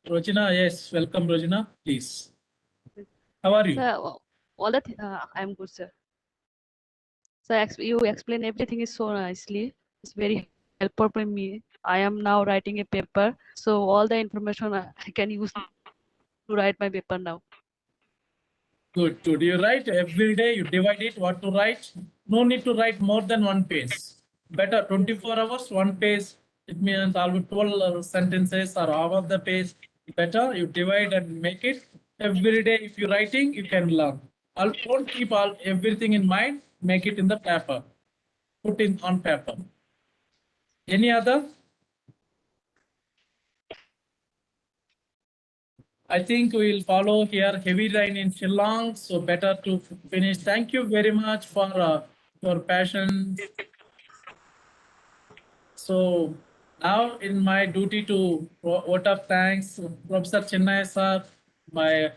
Rojina, yes, welcome Rojina, please. How are you? Sir, all the I'm good, sir. Sir, you explain everything is so nicely. It's very helpful for me. I am now writing a paper, so all the information I can use to write my paper now. Good, good. You write every day, you divide it, what to write. No need to write more than one page. Better 24 hours, one page. It means all 12 sentences or half of the page. Better you divide and make it. Every day, if you're writing, you can learn. Don't keep everything in mind, make it in the paper. Put in on paper. Any other? I think we will follow here heavy rain in Shillong, so better to finish. Thank you very much for your passion. So now in my duty to vote of thanks, Professor Chennai sir, my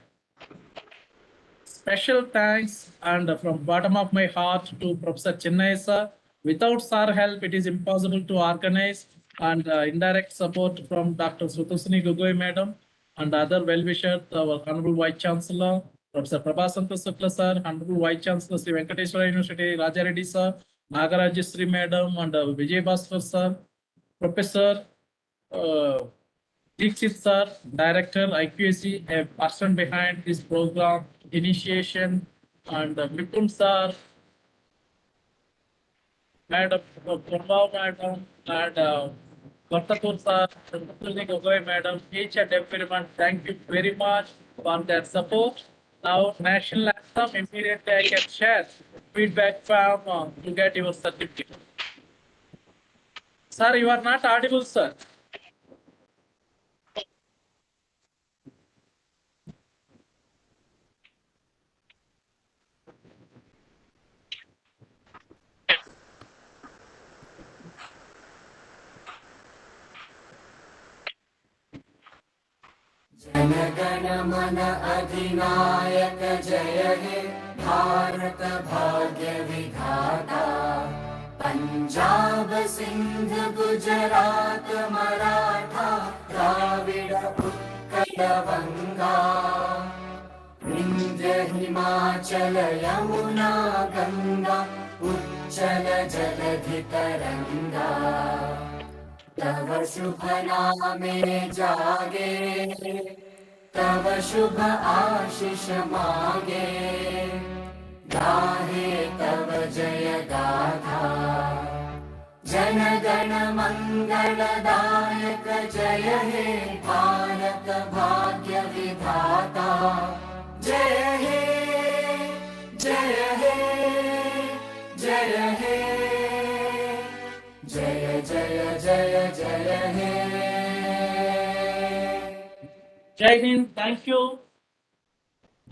special thanks and from bottom of my heart to Professor Chennai sir. Without sir help, it is impossible to organize and indirect support from Dr. Sutasini Gugoi madam and other well-wishers, our Honorable Vice Chancellor, Professor Prabhasanta Sukla sir, Honorable Vice Chancellor Sri Venkateswara University, Raja Reddy sir, Nagarajasri madam and Vijay Bhaskar sir, Professor Dixit sir, Director IQAC, a person behind this program initiation, and Vipul sir, Madam Prabha madam, and Vartakur sir, and Mutuli Gogoi madam, each and everyone, thank you very much for their support. Now, national anthem, immediately I can share feedback from to get your certificate. Sir, you are not audible, sir. जनगण मन अधिनायक जय हे भारत भाग्य विधाता पंजाब सिंध गुजरात मराठा द्राविड उत्कल बंगा विंध्य हिमाचल यमुना गंगा उच्चल जलधि तरंगा तव शुभ नामे जागे तव शुभ आशीष मागे गाहे तव जय गाथा जन गण मंगलदायक जय हे भारत भाग्य विधाता जय हे जय हे जय हे जय जय जय जय हे Jai Hind, thank you.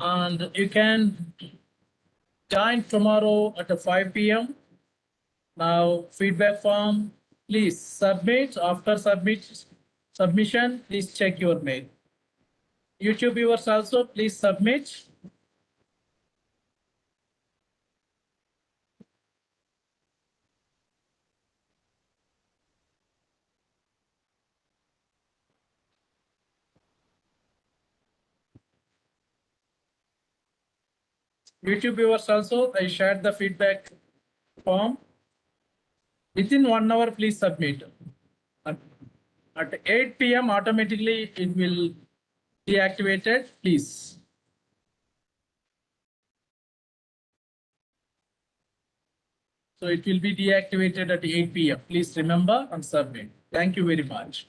And you can join tomorrow at 5 p.m. Now, feedback form, please submit. After submission, please check your mail. YouTube viewers also, please submit. YouTube viewers also, I shared the feedback form. Within 1 hour, please submit. At 8 p.m. automatically it will deactivated, please. So it will be deactivated at 8 p.m. Please remember and submit. Thank you very much.